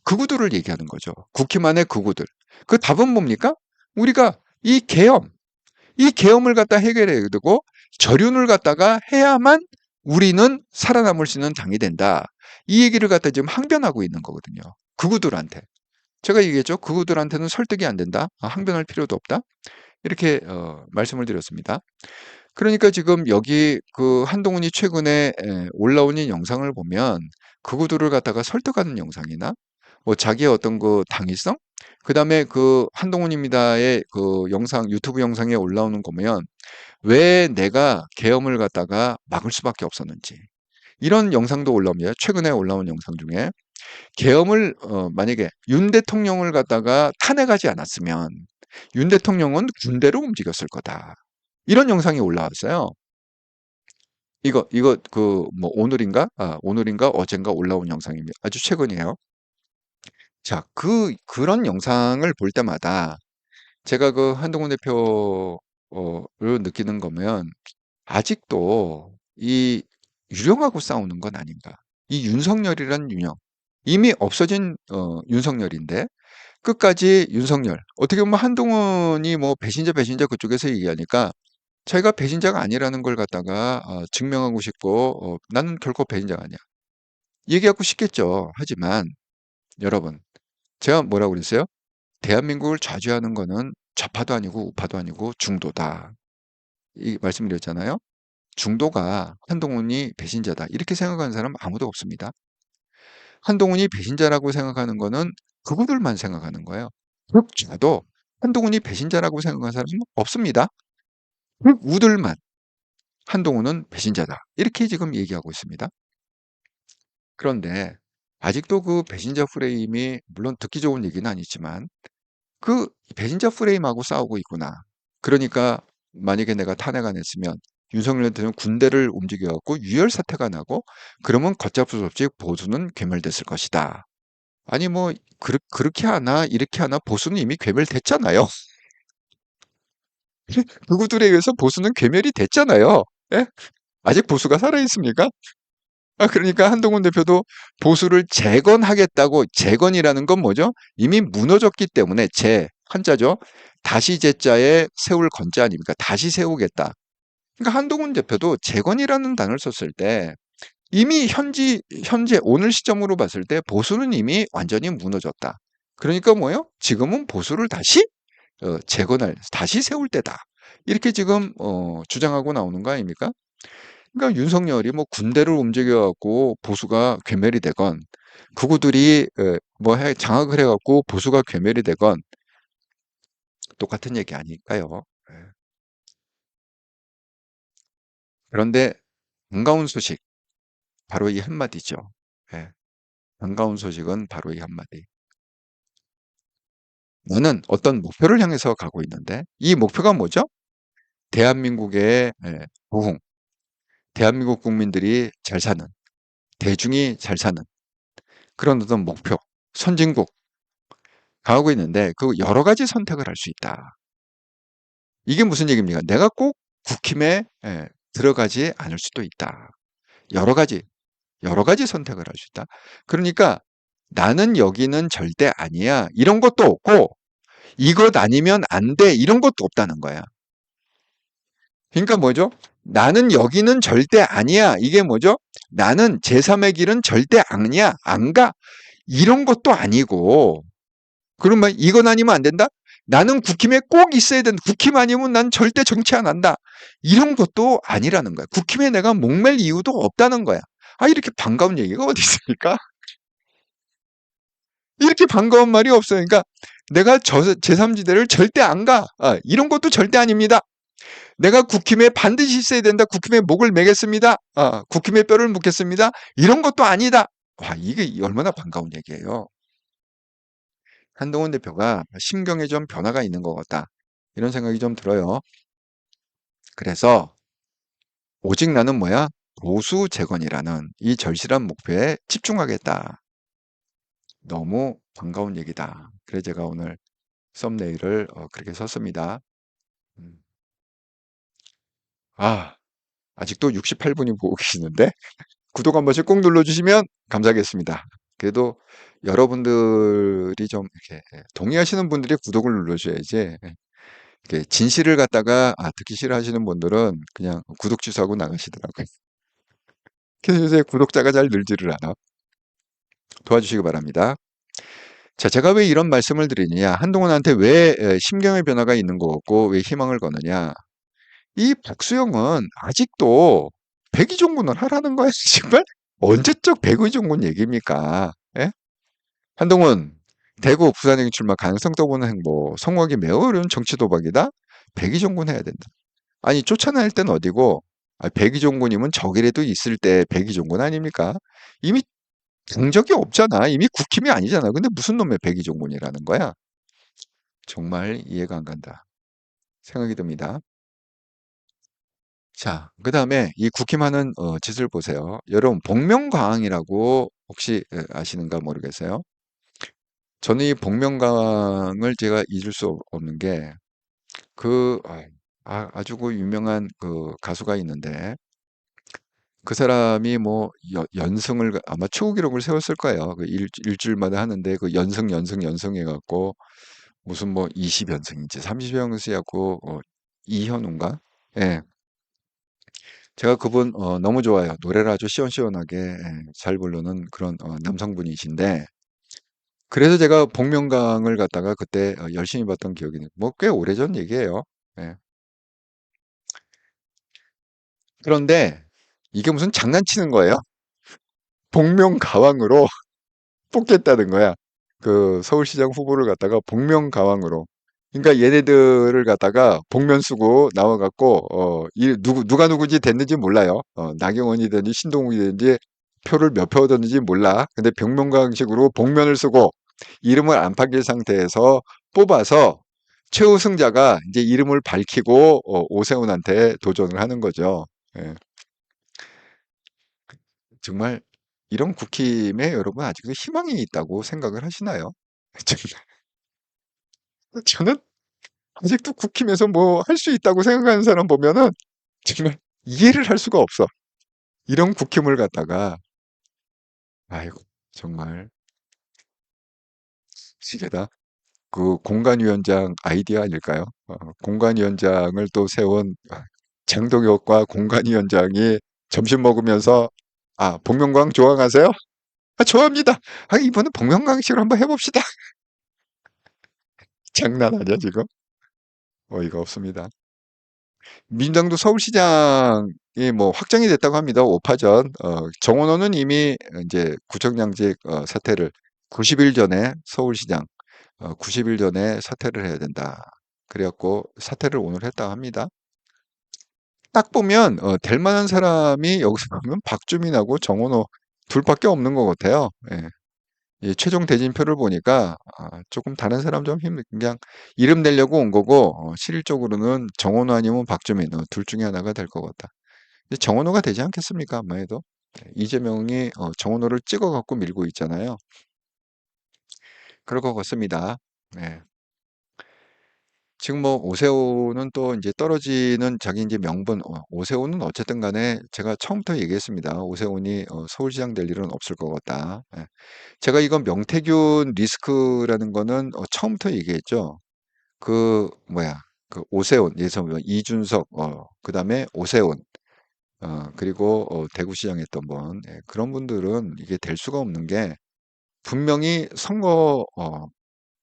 극우들을 얘기하는 거죠. 국힘안의 극우들. 그 답은 뭡니까? 우리가 이 계엄을 갖다 해결해야 되고 절윤을 갖다가 해야만 우리는 살아남을 수 있는 당이 된다. 이 얘기를 갖다 지금 항변하고 있는 거거든요. 극우들한테. 제가 얘기했죠. 극우들한테는 설득이 안 된다. 항변할 필요도 없다. 이렇게 말씀을 드렸습니다. 그러니까 지금 여기 그 한동훈이 최근에 올라온 이 영상을 보면 극우들을 갖다가 설득하는 영상이나 뭐 자기의 어떤 그 당위성, 그다음에 그 한동훈입니다의 그 영상 유튜브 영상에 올라오는 거 보면 왜 내가 계엄을 갖다가 막을 수밖에 없었는지 이런 영상도 올라옵니다. 최근에 올라온 영상 중에 계엄을 만약에 윤 대통령을 갖다가 탄핵하지 않았으면 윤 대통령은 군대로 움직였을 거다. 이런 영상이 올라왔어요. 이거 그 뭐 오늘인가 어젠가 올라온 영상입니다. 아주 최근이에요. 자, 그런 영상을 볼 때마다 제가 그 한동훈 대표를 느끼는 거면 아직도 이 유령하고 싸우는 건 아닌가. 이 윤석열이란 유령. 이미 없어진 윤석열인데 끝까지 윤석열. 어떻게 보면 한동훈이 뭐 배신자 그쪽에서 얘기하니까 자기가 배신자가 아니라는 걸 갖다가 증명하고 싶고 나는 결코 배신자가 아니야. 얘기하고 싶겠죠. 하지만 여러분, 제가 뭐라고 그랬어요? 대한민국을 좌지하는 거는 좌파도 아니고 우파도 아니고 중도다. 이 말씀드렸잖아요. 중도가 한동훈이 배신자다. 이렇게 생각하는 사람 은 아무도 없습니다. 한동훈이 배신자라고 생각하는 거는 그분들만 생각하는 거예요. 극좌도 한동훈이 배신자라고 생각하는 사람은 없습니다. 극우들만 한동훈은 배신자다. 이렇게 지금 얘기하고 있습니다. 그런데 아직도 그 배신자 프레임이 물론 듣기 좋은 얘기는 아니지만 그 배신자 프레임하고 싸우고 있구나. 그러니까 만약에 내가 탄핵 안 했으면 윤석열한테는 군대를 움직여갖고 유혈 사태가 나고 그러면 걷잡을 수 없이 보수는 괴멸됐을 것이다. 아니 뭐 그렇게 하나 이렇게 하나 보수는 이미 괴멸됐잖아요. 누구들에 의해서 보수는 괴멸이 됐잖아요. 예? 아직 보수가 살아있습니까? 그러니까 한동훈 대표도 보수를 재건하겠다고 재건이라는 건 뭐죠? 이미 무너졌기 때문에 한자죠. 다시 재자에 세울 건자 아닙니까? 다시 세우겠다. 그러니까 한동훈 대표도 재건이라는 단어를 썼을 때 이미 현재 오늘 시점으로 봤을 때 보수는 이미 완전히 무너졌다. 그러니까 뭐예요? 지금은 보수를 다시 다시 세울 때다. 이렇게 지금 주장하고 나오는 거 아닙니까? 그러니까 윤석열이 뭐 군대를 움직여갖고 보수가 괴멸이 되건 극우들이 장악을 해갖고 보수가 괴멸이 되건 똑같은 얘기 아닐까요? 예. 그런데 반가운 소식 바로 이 한마디죠. 예. 반가운 소식은 바로 이 한마디. 너는 어떤 목표를 향해서 가고 있는데 이 목표가 뭐죠? 대한민국의 부흥, 대한민국 국민들이 잘 사는, 대중이 잘 사는 그런 어떤 목표, 선진국 가고 있는데 그 여러 가지 선택을 할 수 있다. 이게 무슨 얘기입니까? 내가 꼭 국힘에 들어가지 않을 수도 있다. 여러 가지 선택을 할 수 있다. 그러니까 나는 여기는 절대 아니야. 이런 것도 없고 이것 아니면 안 돼. 이런 것도 없다는 거야. 그러니까 뭐죠? 나는 여기는 절대 아니야. 이게 뭐죠? 나는 제3의 길은 절대 아니야. 안 가. 이런 것도 아니고, 그러면 이건 아니면 안 된다? 나는 국힘에 꼭 있어야 된다. 국힘 아니면 난 절대 정치 안 한다. 이런 것도 아니라는 거야. 국힘에 내가 목맬 이유도 없다는 거야. 아, 이렇게 반가운 얘기가 어디 있습니까? 이렇게 반가운 말이 없어요. 그러니까 내가 제3지대를 절대 안 가. 아, 이런 것도 절대 아닙니다. 내가 국힘에 반드시 있어야 된다. 국힘에 목을 매겠습니다. 아, 국힘에 뼈를 묻겠습니다. 이런 것도 아니다. 와, 이게 얼마나 반가운 얘기예요. 한동훈 대표가 심경에 좀 변화가 있는 것 같다. 이런 생각이 좀 들어요. 그래서 오직 나는 뭐야? 보수 재건이라는 이 절실한 목표에 집중하겠다. 너무 반가운 얘기다. 그래서 제가 오늘 썸네일을 그렇게 썼습니다. 음. 아, 아직도 68분이 보고 계시는데 구독 한 번씩 꼭 눌러주시면 감사하겠습니다. 그래도 여러분들이 좀 이렇게 동의하시는 분들이 구독을 눌러줘야지. 이렇게 진실을 갖다가 듣기 싫어하시는 분들은 그냥 구독 취소하고 나가시더라고요. 그래서 요새 구독자가 잘 늘지를 않아. 도와주시기 바랍니다. 자, 제가 왜 이런 말씀을 드리느냐? 한동훈한테 왜 심경의 변화가 있는 것 같고 왜 희망을 거느냐? 이 박수영은 아직도 백의종군을 하라는 거야, 정말? 언제적 백의종군 얘기입니까? 예? 한동훈, 대구, 부산행 출마 가능성 떠보는 행보, 성공하기 매우 어려운 정치 도박이다? 백의종군 해야 된다. 아니, 쫓아낼 땐 어디고, 백의종군이면 적이라도 있을 때 백의종군 아닙니까? 이미 당적이 없잖아. 이미 국힘이 아니잖아. 근데 무슨 놈의 백의종군이라는 거야? 정말 이해가 안 간다. 생각이 듭니다. 자, 그 다음에 이 국힘하는 짓을 보세요. 여러분, 복면가왕이라고 혹시 아시는가 모르겠어요. 저는 이 복면가왕을 제가 잊을 수 없는 게, 그, 아주 그 유명한 그 가수가 있는데, 그 사람이 뭐 연승을 아마 최고 기록을 세웠을 거예요. 그 일주일마다 하는데 그 연승 해갖고 무슨 뭐 20연승인지 30연승이었고 이현우인가? 예. 제가 그분 너무 좋아요. 노래를 아주 시원시원하게 잘 부르는 그런 남성분이신데 그래서 제가 복면가왕을 갖다가 그때 열심히 봤던 기억이 나요. 뭐 꽤 오래전 얘기예요. 예. 그런데 이게 무슨 장난치는 거예요? 복면가왕으로 뽑겠다는 거야. 그 서울시장 후보를 갖다가 복면가왕으로. 그러니까 얘네들을 갖다가 복면 쓰고 나와갖고 누가 누구지 됐는지 몰라요. 나경원이든지 신동욱이든지 표를 몇 표 얻었는지 몰라. 근데 병명강식으로 복면을 쓰고 이름을 안 밝힐 상태에서 뽑아서 최우승자가 이제 이름을 밝히고 오세훈한테 도전을 하는 거죠. 예. 정말 이런 국힘에 여러분 아직도 희망이 있다고 생각을 하시나요? 저는 아직도 국힘에서 뭐 할 수 있다고 생각하는 사람 보면은 정말 이해를 할 수가 없어. 이런 국힘을 갖다가 아이고 정말 시계다. 그 공관위원장 아이디어 아닐까요? 공관위원장을 또 세운 장동혁과 공관위원장이 점심 먹으면서 복면가왕 좋아하세요? 좋아합니다. 이번에 복면가왕식으로 한번 해봅시다. 장난 아니야 지금? 어이가 없습니다. 민주당도 서울시장이 뭐 확정이 됐다고 합니다. 5파전. 정원호는 이미 이제 구청장직 사퇴를 90일 전에 서울시장 90일 전에 사퇴를 해야 된다. 그래갖고 사퇴를 오늘 했다고 합니다. 딱 보면 될 만한 사람이 여기서 보면 박주민하고 정원호 둘밖에 없는 것 같아요. 예. 이 최종 대진표를 보니까 조금 다른 사람 좀 그냥 이름 내려고 온 거고 실질적으로는 정원호 아니면 박주민 둘 중에 하나가 될 것 같다. 근데 정원호가 되지 않겠습니까? 아마도 이재명이 정원호를 찍어갖고 밀고 있잖아요. 그럴 것 같습니다. 네. 지금 뭐 오세훈은 또 이제 떨어지는 자기 이제 명분 오세훈은 어쨌든 간에 제가 처음부터 얘기했습니다. 오세훈이 서울시장 될 일은 없을 것 같다. 예. 제가 이건 명태균 리스크라는 거는 처음부터 얘기했죠. 그 뭐야 그 오세훈 예를 들면 이준석 그다음에 오세훈 그리고 대구시장 했던 분, 예, 그런 분들은 이게 될 수가 없는 게 분명히 선거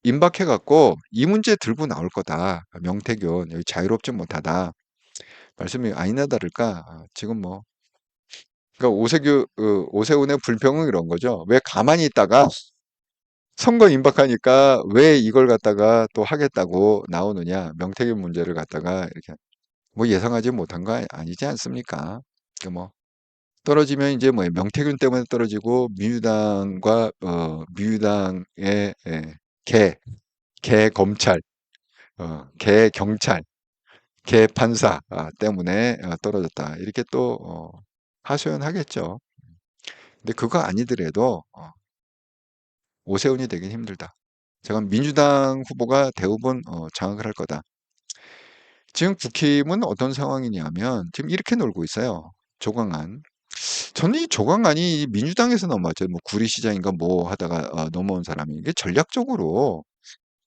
임박해갖고 이 문제 들고 나올 거다. 명태균 여기 자유롭지 못하다. 말씀이 아니나 다를까 지금 뭐 그러니까 오세훈의 불평은 이런 거죠. 왜 가만히 있다가 선거 임박하니까 왜 이걸 갖다가 또 하겠다고 나오느냐. 명태균 문제를 갖다가 이렇게 뭐 예상하지 못한 거 아니지 않습니까? 뭐 떨어지면 이제 뭐 명태균 때문에 떨어지고 민주당의 개, 개 검찰, 개 경찰, 개 판사 때문에 떨어졌다. 이렇게 또 하소연하겠죠. 근데 그거 아니더라도 오세훈이 되긴 힘들다. 제가 민주당 후보가 대부분 장악을 할 거다. 지금 국힘은 어떤 상황이냐면 지금 이렇게 놀고 있어요. 조광안. 저는 이 조광안이 민주당에서 넘어왔죠. 뭐 구리시장인가 뭐 하다가 넘어온 사람이 이게 전략적으로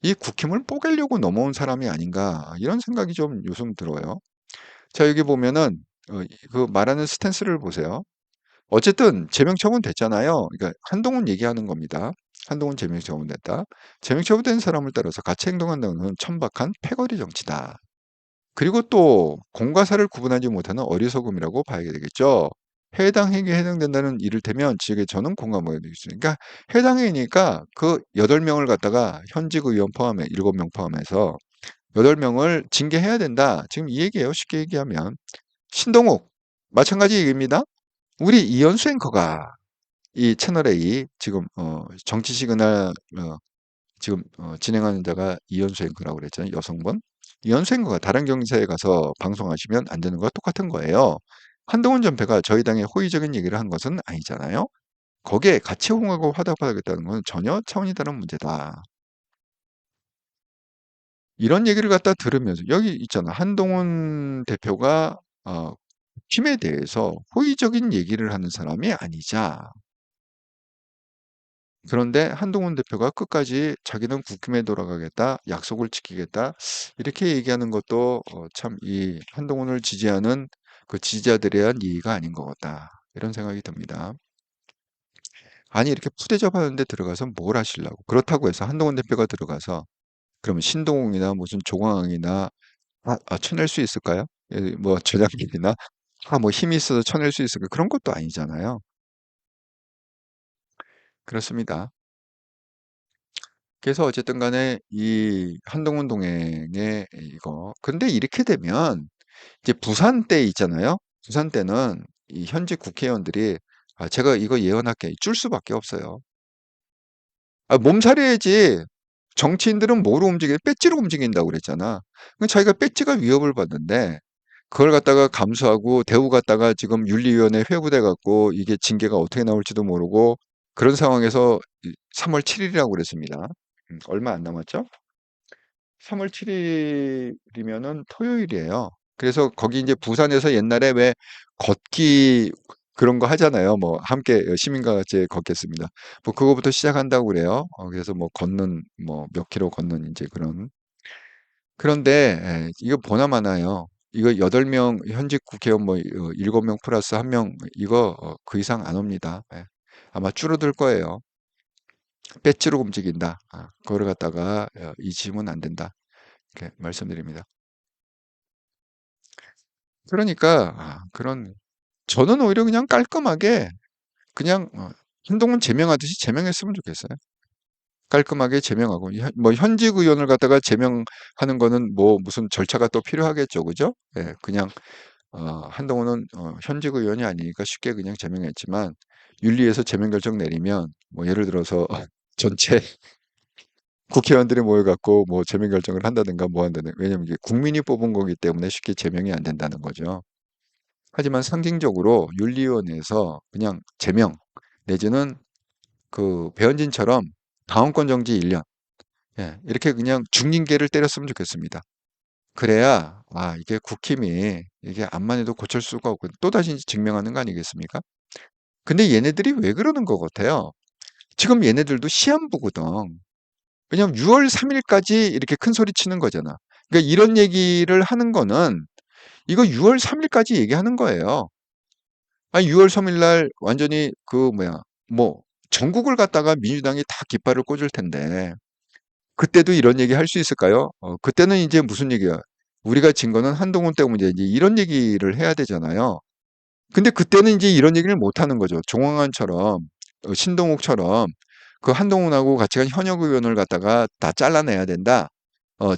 이 국힘을 뽀개려고 넘어온 사람이 아닌가 이런 생각이 좀 요즘 들어요. 자 여기 보면은 그 말하는 스탠스를 보세요. 어쨌든 제명 처분됐잖아요. 그러니까 한동훈 얘기하는 겁니다. 한동훈 제명 처분됐다. 제명 처분된 사람을 따라서 같이 행동한다는 건 천박한 패거리 정치다. 그리고 또 공과 사를 구분하지 못하는 어리석음이라고 봐야 되겠죠. 해당 행위에 해당된다는 이를테면 지역에 저는 공감하게 되겠습니다. 그러니까 해당 행위니까 그 8명을 갖다가 현직 의원 포함해 7명 포함해서 8명을 징계해야 된다. 지금 이 얘기예요. 쉽게 얘기하면. 신동욱 마찬가지 얘기입니다. 우리 이현수 앵커가 이 채널 A 지금 정치 시그널 지금 진행하는 자가 이현수 앵커라고 그랬잖아요. 여성분. 이현수 앵커가 다른 경제사에 가서 방송하시면 안 되는 거와 똑같은 거예요. 한동훈 전패가 저희 당의 호의적인 얘기를 한 것은 아니잖아요. 거기에 같이 홍하고 화답하겠다는 것은 전혀 차원이 다른 문제다. 이런 얘기를 갖다 들으면서 여기 있잖아. 한동훈 대표가 팀에 대해서 호의적인 얘기를 하는 사람이 아니자. 그런데 한동훈 대표가 끝까지 자기는 국힘에 돌아가겠다, 약속을 지키겠다, 이렇게 얘기하는 것도 참 이 한동훈을 지지하는 그 지지자들에 대한 예의가 아닌 것 같다. 이런 생각이 듭니다. 아니, 이렇게 푸대접 하는데 들어가서 뭘 하시려고. 그렇다고 해서 한동훈 대표가 들어가서 그러면 신동웅이나 무슨 조광이나 쳐낼 수 있을까요? 뭐 전략기이나 뭐 힘이 있어서 쳐낼 수 있을까? 그런 것도 아니잖아요. 그렇습니다. 그래서 어쨌든 간에 이 한동훈 동행의 이거. 근데 이렇게 되면 이제 부산 때 있잖아요. 부산 때는 이 현직 국회의원들이 제가 이거 예언할게. 줄 수밖에 없어요. 몸살이야지. 정치인들은 뭐로 움직여? 배지로 움직인다고 그랬잖아. 그러니까 자기가 배지가 위협을 받는데 그걸 갖다가 감수하고 대우 갖다가 지금 윤리위원회 회부돼 갖고 이게 징계가 어떻게 나올지도 모르고 그런 상황에서 3월 7일이라고 그랬습니다. 얼마 안 남았죠? 3월 7일이면은 토요일이에요. 그래서 거기 이제 부산에서 옛날에 왜 걷기 그런 거 하잖아요. 뭐 함께 시민과 같이 걷겠습니다. 뭐 그거부터 시작한다고 그래요. 그래서 뭐 걷는 뭐 몇 킬로 걷는 이제 그런. 그런데 이거 보나마나요. 이거 8명 현직 국회의원 뭐 7명 플러스 1명 이거 그 이상 안 옵니다. 예. 아마 줄어들 거예요. 배지로 움직인다. 그거를 갖다가 잊으면 안 된다. 이렇게 말씀드립니다. 그러니까 그런 저는 오히려 그냥 깔끔하게 그냥 한동훈 제명하듯이 제명했으면 좋겠어요. 깔끔하게 제명하고 뭐 현직 의원을 갖다가 제명하는 거는 뭐 무슨 절차가 또 필요하겠죠, 그죠? 예, 그냥 한동훈은 현직 의원이 아니니까 쉽게 그냥 제명했지만 윤리에서 제명 결정 내리면 뭐 예를 들어서 전체 국회의원들이 모여갖고 뭐 제명 결정을 한다든가 뭐 한다든가 왜냐면 이게 국민이 뽑은 거기 때문에 쉽게 제명이 안 된다는 거죠. 하지만 상징적으로 윤리위원회에서 그냥 제명 내지는 그 배현진처럼 당원권 정지 1년 이렇게 그냥 중징계를 때렸으면 좋겠습니다. 그래야 이게 국힘이 이게 암만 해도 고칠 수가 없고 또다시 증명하는 거 아니겠습니까? 근데 얘네들이 왜 그러는 것 같아요? 지금 얘네들도 시한부거든. 왜냐면 6월 3일까지 이렇게 큰 소리 치는 거잖아. 그러니까 이런 얘기를 하는 거는 이거 6월 3일까지 얘기하는 거예요. 아니, 6월 3일 날 완전히 그 뭐야, 뭐 전국을 갖다가 민주당이 다 깃발을 꽂을 텐데 그때도 이런 얘기 할 수 있을까요? 그때는 이제 무슨 얘기야? 우리가 진 거는 한동훈 때문이지. 이런 얘기를 해야 되잖아요. 근데 그때는 이제 이런 얘기를 못 하는 거죠. 종황안처럼, 신동욱처럼 그 한동훈하고 같이 간 현역 의원을 갖다가 다 잘라내야 된다.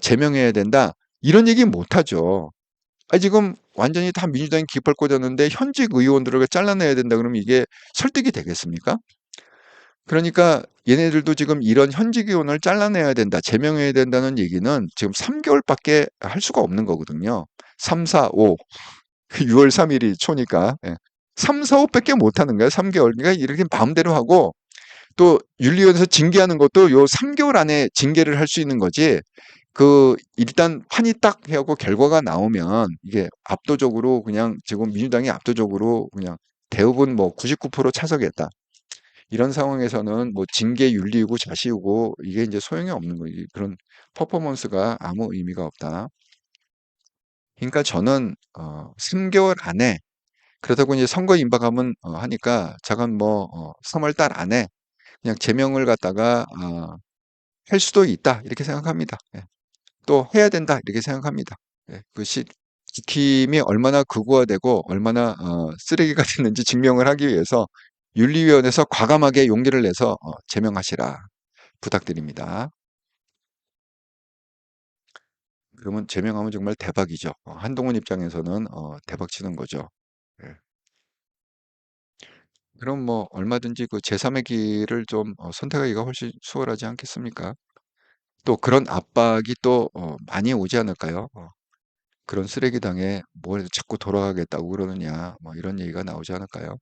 제명해야 된다. 이런 얘기 못 하죠. 아, 지금 완전히 다 민주당이 깃발 꽂았는데 현직 의원들을 잘라내야 된다 그러면 이게 설득이 되겠습니까? 그러니까 얘네들도 지금 이런 현직 의원을 잘라내야 된다, 제명해야 된다는 얘기는 지금 3개월밖에 할 수가 없는 거거든요. 3, 4, 5. 6월 3일이 초니까. 예. 3, 4, 5밖에 못 하는 거야, 3개월. 그러니까 이렇게 마음대로 하고 또 윤리위원회에서 징계하는 것도 요 3개월 안에 징계를 할 수 있는 거지. 일단 판이 딱 해갖고 결과가 나오면 이게 압도적으로 그냥 지금 민주당이 압도적으로 그냥 대부분 뭐 99% 차석했다. 이런 상황에서는 뭐 징계 윤리이고 자시이고 이게 이제 소용이 없는 거예요. 그런 퍼포먼스가 아무 의미가 없다. 그러니까 저는 3개월 안에 그렇다고 이제 선거 임박하면 하니까 작은 뭐 3월 달 안에 그냥 제명을 갖다가 할 수도 있다 이렇게 생각합니다. 예. 또 해야 된다 이렇게 생각합니다. 예. 지킴이 얼마나 극우화되고 얼마나 쓰레기가 됐는지 증명을 하기 위해서 윤리위원회에서 과감하게 용기를 내서 제명하시라 부탁드립니다. 그러면 제명하면 정말 대박이죠. 한동훈 입장에서는 대박 치는 거죠. 예. 그럼 뭐 얼마든지 그 제3의 길을 좀 선택하기가 훨씬 수월하지 않겠습니까? 또 그런 압박이 또 많이 오지 않을까요? 그런 쓰레기당에 뭘 자꾸 돌아가겠다고 그러느냐, 뭐 이런 얘기가 나오지 않을까요?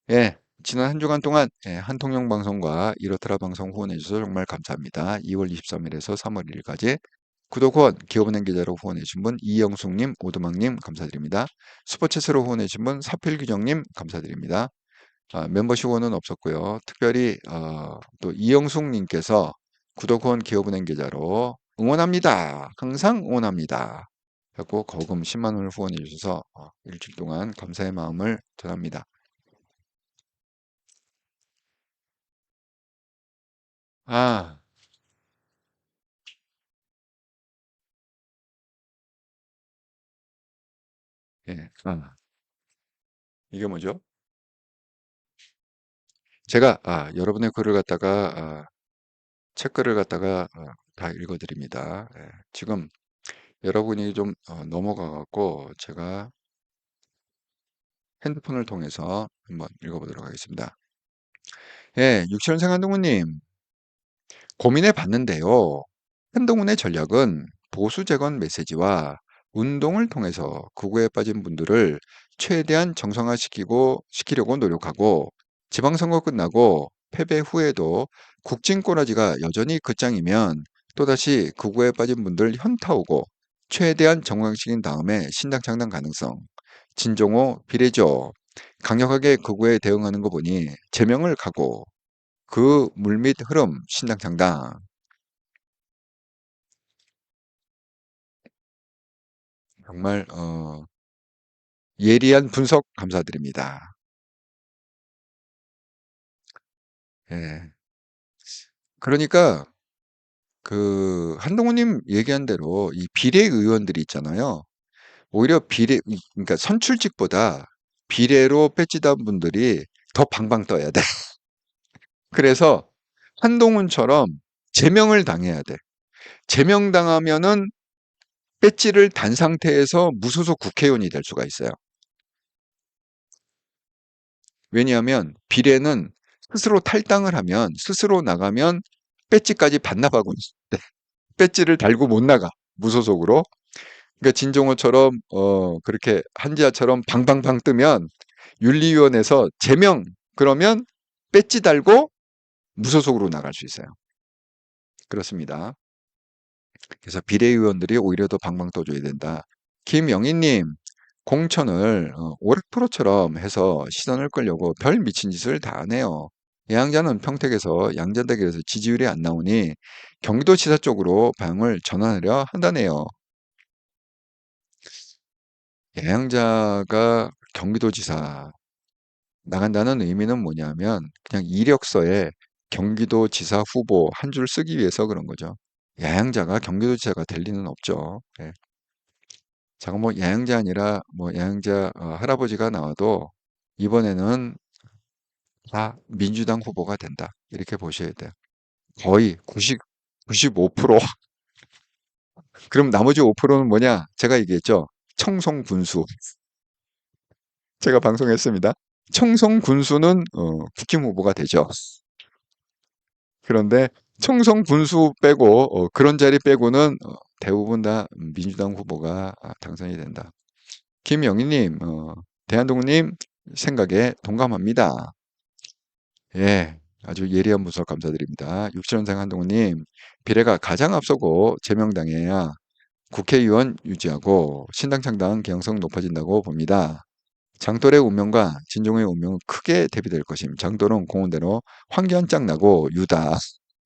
예, 지난 한 주간 동안 한통영 방송과 이렇더라 방송 후원해 주셔서 정말 감사합니다. 2월 23일에서 3월 1일까지 구독 후원, 기업은행 계좌로 후원해 주신 분 이영숙님, 오두막님 감사드립니다. 슈퍼챗으로 후원해 주신 분 사필규정님 감사드립니다. 멤버십 후원은 없었고요. 특별히 또 이영숙님께서 구독 후원 기업은행 계좌로 응원합니다. 항상 응원합니다. 하고 거금 10만 원을 후원해 주셔서 일주일 동안 감사의 마음을 전합니다. 아, 예. 이게 뭐죠? 제가 여러분의 글을 갖다가 책글을 갖다가 다 읽어드립니다. 예. 지금 여러분이 좀 넘어가 갖고 제가 핸드폰을 통해서 한번 읽어보도록 하겠습니다. 예, 유치원생 한동훈님 고민해 봤는데요. 한동훈의 전략은 보수 재건 메시지와 운동을 통해서 극우에 빠진 분들을 최대한 시키려고 노력하고 지방선거 끝나고 패배 후에도 국진꼬라지가 여전히 끝장이면 또다시 극우에 빠진 분들 현타오고 최대한 정강시킨 다음에 신당 창당 가능성. 진종호 비례죠. 강력하게 극우에 대응하는 거 보니 제명을 가고 그 물밑 흐름 신당 창당. 정말 예리한 분석 감사드립니다. 예. 그러니까 그 한동훈님 얘기한 대로 이 비례의원들이 있잖아요. 오히려 그러니까 선출직보다 비례로 배지단 분들이 더 방방 떠야 돼. 그래서 한동훈처럼 제명을 당해야 돼. 제명당하면은 배지를 단 상태에서 무소속 국회의원이 될 수가 있어요. 왜냐하면 비례는 스스로 탈당을 하면 스스로 나가면 배지까지 반납하고 있는데 배지를 달고 못 나가 무소속으로. 그러니까 진종호처럼 그렇게 한지아처럼 방방방 뜨면 윤리위원회에서 제명 그러면 배지 달고 무소속으로 나갈 수 있어요. 그렇습니다. 그래서 비례의원들이 오히려 더 방방 떠줘야 된다. 김영희님 공천을 오락프로처럼 해서 시선을 끌려고 별 미친 짓을 다 하네요. 예양자는 평택에서 양자택일에서 지지율이 안 나오니 경기도지사 쪽으로 방을 전환하려 한다네요. 예양자가 경기도지사 나간다는 의미는 뭐냐면 그냥 이력서에 경기도지사 후보 한 줄 쓰기 위해서 그런 거죠. 야양자가 경기도지사가 될 리는 없죠. 예. 자가 뭐 야양자 아니라 뭐 야양자 할아버지가 나와도 이번에는 다 민주당 후보가 된다. 이렇게 보셔야 돼요. 거의 95%. 그럼 나머지 5%는 뭐냐? 제가 얘기했죠. 청송군수. 제가 방송했습니다. 청송군수는 국힘 후보가 되죠. 그런데 청송군수 빼고 그런 자리 빼고는 대부분 다 민주당 후보가 당선이 된다. 김영희님, 대한독님 생각에 동감합니다. 예, 아주 예리한 분석 감사드립니다. 육칠원생 한동훈님, 비례가 가장 앞서고 제명당해야 국회의원 유지하고 신당 창당 개연성 높아진다고 봅니다. 장돌의 운명과 진종의 운명은 크게 대비될 것임. 장돌은 공원대로 환기 짱 나고 유다.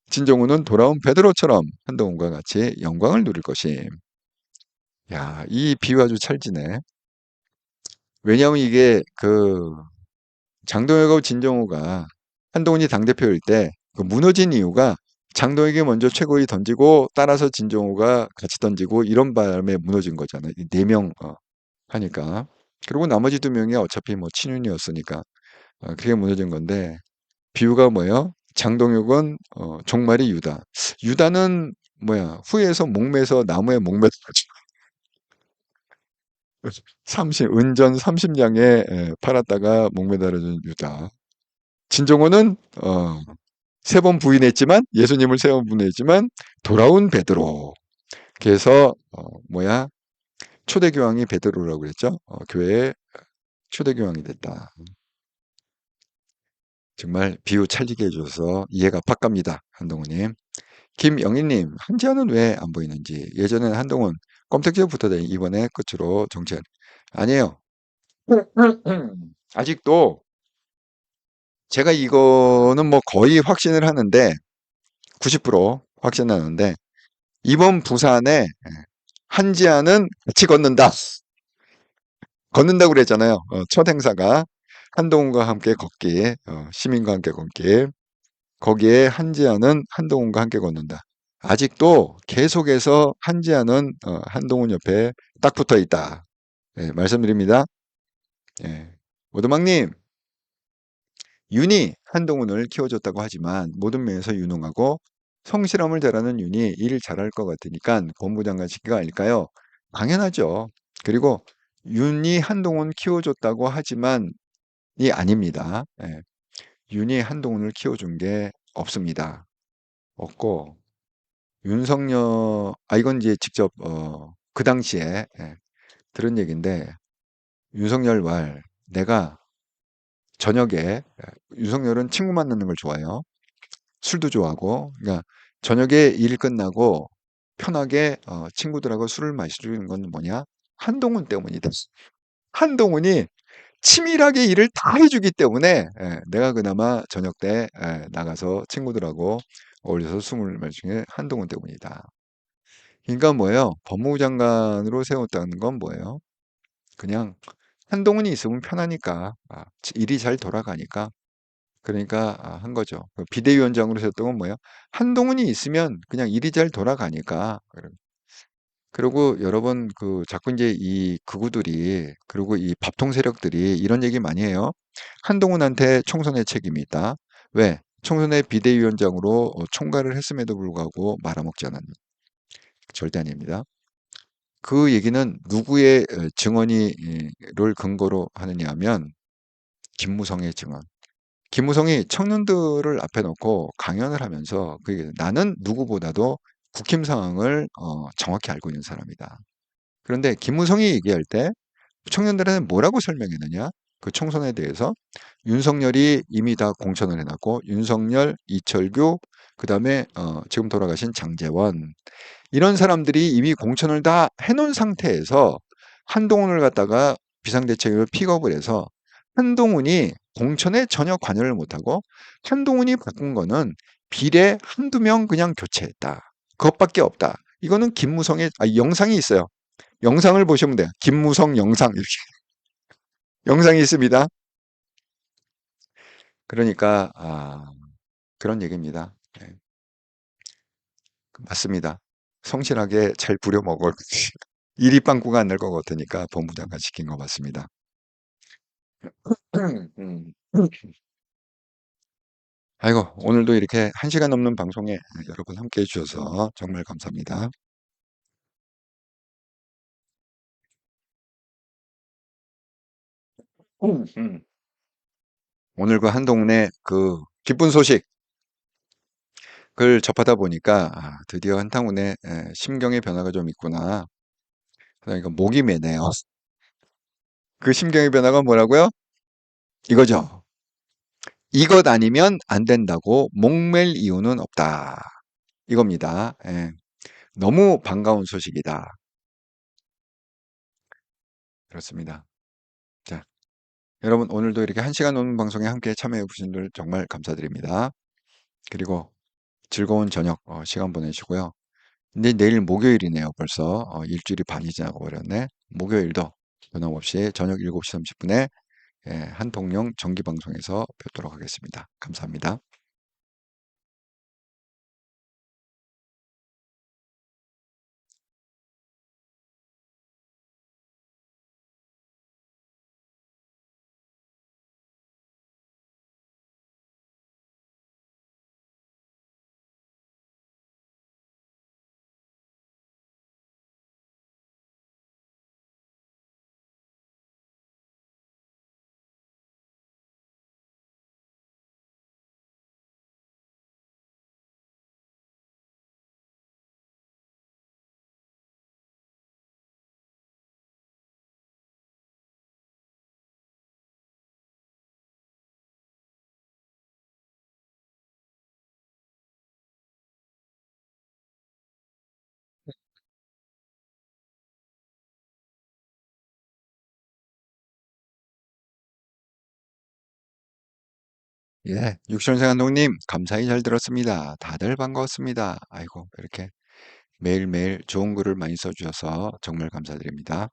진종우는 돌아온 베드로처럼 한동훈과 같이 영광을 누릴 것임. 야, 이 비유 아주 찰지네. 왜냐하면 이게 장동혁하고 진정호가 한동훈이 당대표일 때 그 무너진 이유가 장동혁이 먼저 최고위 던지고 따라서 진정호가 같이 던지고 이런 바람에 무너진 거잖아요. 4명 하니까. 그리고 나머지 2명이 어차피 뭐 친윤이었으니까 그게 무너진 건데 비유가 뭐예요? 장동혁은 종말이 유다. 유다는 뭐야? 후에서 목매서 나무에 목매서 30, 은전 30냥에 팔았다가 목매달아준 유다. 진정호는 3번 부인했지만 예수님을 3번 부인했지만 돌아온 베드로. 그래서 뭐야? 초대교황이 베드로라고 그랬죠. 교회의 초대교황이 됐다. 정말 비유 찰지게 해줘서 이해가 팍 갑니다. 한동훈님. 김영희님, 한지아는 왜 안 보이는지. 예전에는 한동훈 껌택지에 붙어다니 이번에 끝으로 정치한. 아니에요. 아직도 제가 이거는 뭐 거의 확신을 하는데 90% 확신하는데 이번 부산에 한지아는 같이 걷는다. 걷는다고 그랬잖아요. 첫 행사가 한동훈과 함께 걷기, 시민과 함께 걷기. 거기에 한지아는 한동훈과 함께 걷는다. 아직도 계속해서 한지아는 한동훈 옆에 딱 붙어 있다. 네, 말씀드립니다. 예. 오두막님, 윤이 한동훈을 키워줬다고 하지만 모든 면에서 유능하고 성실함을 잘하는 윤이 일 잘할 것 같으니까 법무장관 시기가 아닐까요? 당연하죠. 그리고 윤이 한동훈 키워줬다고 하지만이 아닙니다. 예. 윤이 한동훈을 키워준 게 없습니다. 없고 윤석열 이건 이제 직접 그 당시에 들은 얘기인데 윤석열 말 내가 저녁에 윤석열은 친구 만나는 걸 좋아해요. 술도 좋아하고 그러니까 저녁에 일 끝나고 편하게 친구들하고 술을 마시는 건 뭐냐? 한동훈 때문이다. 한동훈이 치밀하게 일을 다 해주기 때문에 내가 그나마 저녁 때 나가서 친구들하고 어울려서 술을 마시는 게 한동훈 때문이다. 그러니까 뭐예요? 법무부 장관으로 세웠다는 건 뭐예요? 그냥 한동훈이 있으면 편하니까 일이 잘 돌아가니까 그러니까 한 거죠. 비대위원장으로 세웠던 건 뭐예요? 한동훈이 있으면 그냥 일이 잘 돌아가니까. 그리고 여러 번 자꾸 이제 이 극우들이 그리고 이 밥통 세력들이 이런 얘기 많이 해요. 한동훈한테 총선의 책임이 있다. 왜? 총선의 비대위원장으로 총괄을 했음에도 불구하고 말아먹지 않았는. 절대 아닙니다. 그 얘기는 누구의 증언이를 근거로 하느냐 하면 김무성의 증언. 김무성이 청년들을 앞에 놓고 강연을 하면서 나는 누구보다도 국힘 상황을 정확히 알고 있는 사람이다. 그런데 김무성이 얘기할 때 청년들한테 뭐라고 설명했느냐? 그 총선에 대해서 윤석열이 이미 다 공천을 해놨고 윤석열, 이철규, 그다음에 지금 돌아가신 장제원 이런 사람들이 이미 공천을 다 해놓은 상태에서 한동훈을 갖다가 비상대책으로 픽업을 해서 한동훈이 공천에 전혀 관여를 못하고 한동훈이 바꾼 거는 비례 한두 명 그냥 교체했다. 그것밖에 없다. 이거는 김무성의 영상이 있어요. 영상을 보시면 돼요. 김무성 영상 이렇게. 영상이 있습니다. 그러니까, 그런 얘기입니다. 네, 맞습니다. 성실하게 잘 부려먹을 일이 빵꾸가 안 날 것 같으니까 본부장관 시킨 거 맞습니다. 음. 아이고, 오늘도 이렇게 1시간 넘는 방송에 여러분 함께 해주셔서 정말 감사합니다. 음. 오늘 그 한동훈의 그 기쁜 소식을 접하다 보니까 드디어 한동훈의 심경의 변화가 좀 있구나. 그러니까 목이 메네요. 그 심경의 변화가 뭐라고요? 이거죠. 이것 아니면 안 된다고 목맬 이유는 없다. 이겁니다. 예. 너무 반가운 소식이다. 그렇습니다. 자, 여러분 오늘도 이렇게 1시간 넘는 방송에 함께 참여해 주신 분 정말 감사드립니다. 그리고 즐거운 저녁 시간 보내시고요. 근데 내일 목요일이네요. 벌써 일주일이 반이 지나고 버렸네. 목요일도 변함없이 저녁 7시 30분에 한통령 정기방송에서 뵙도록 하겠습니다. 감사합니다. 예, 육선생 감독님 감사히 잘 들었습니다. 다들 반가웠습니다. 아이고, 이렇게 매일매일 좋은 글을 많이 써주셔서 정말 감사드립니다.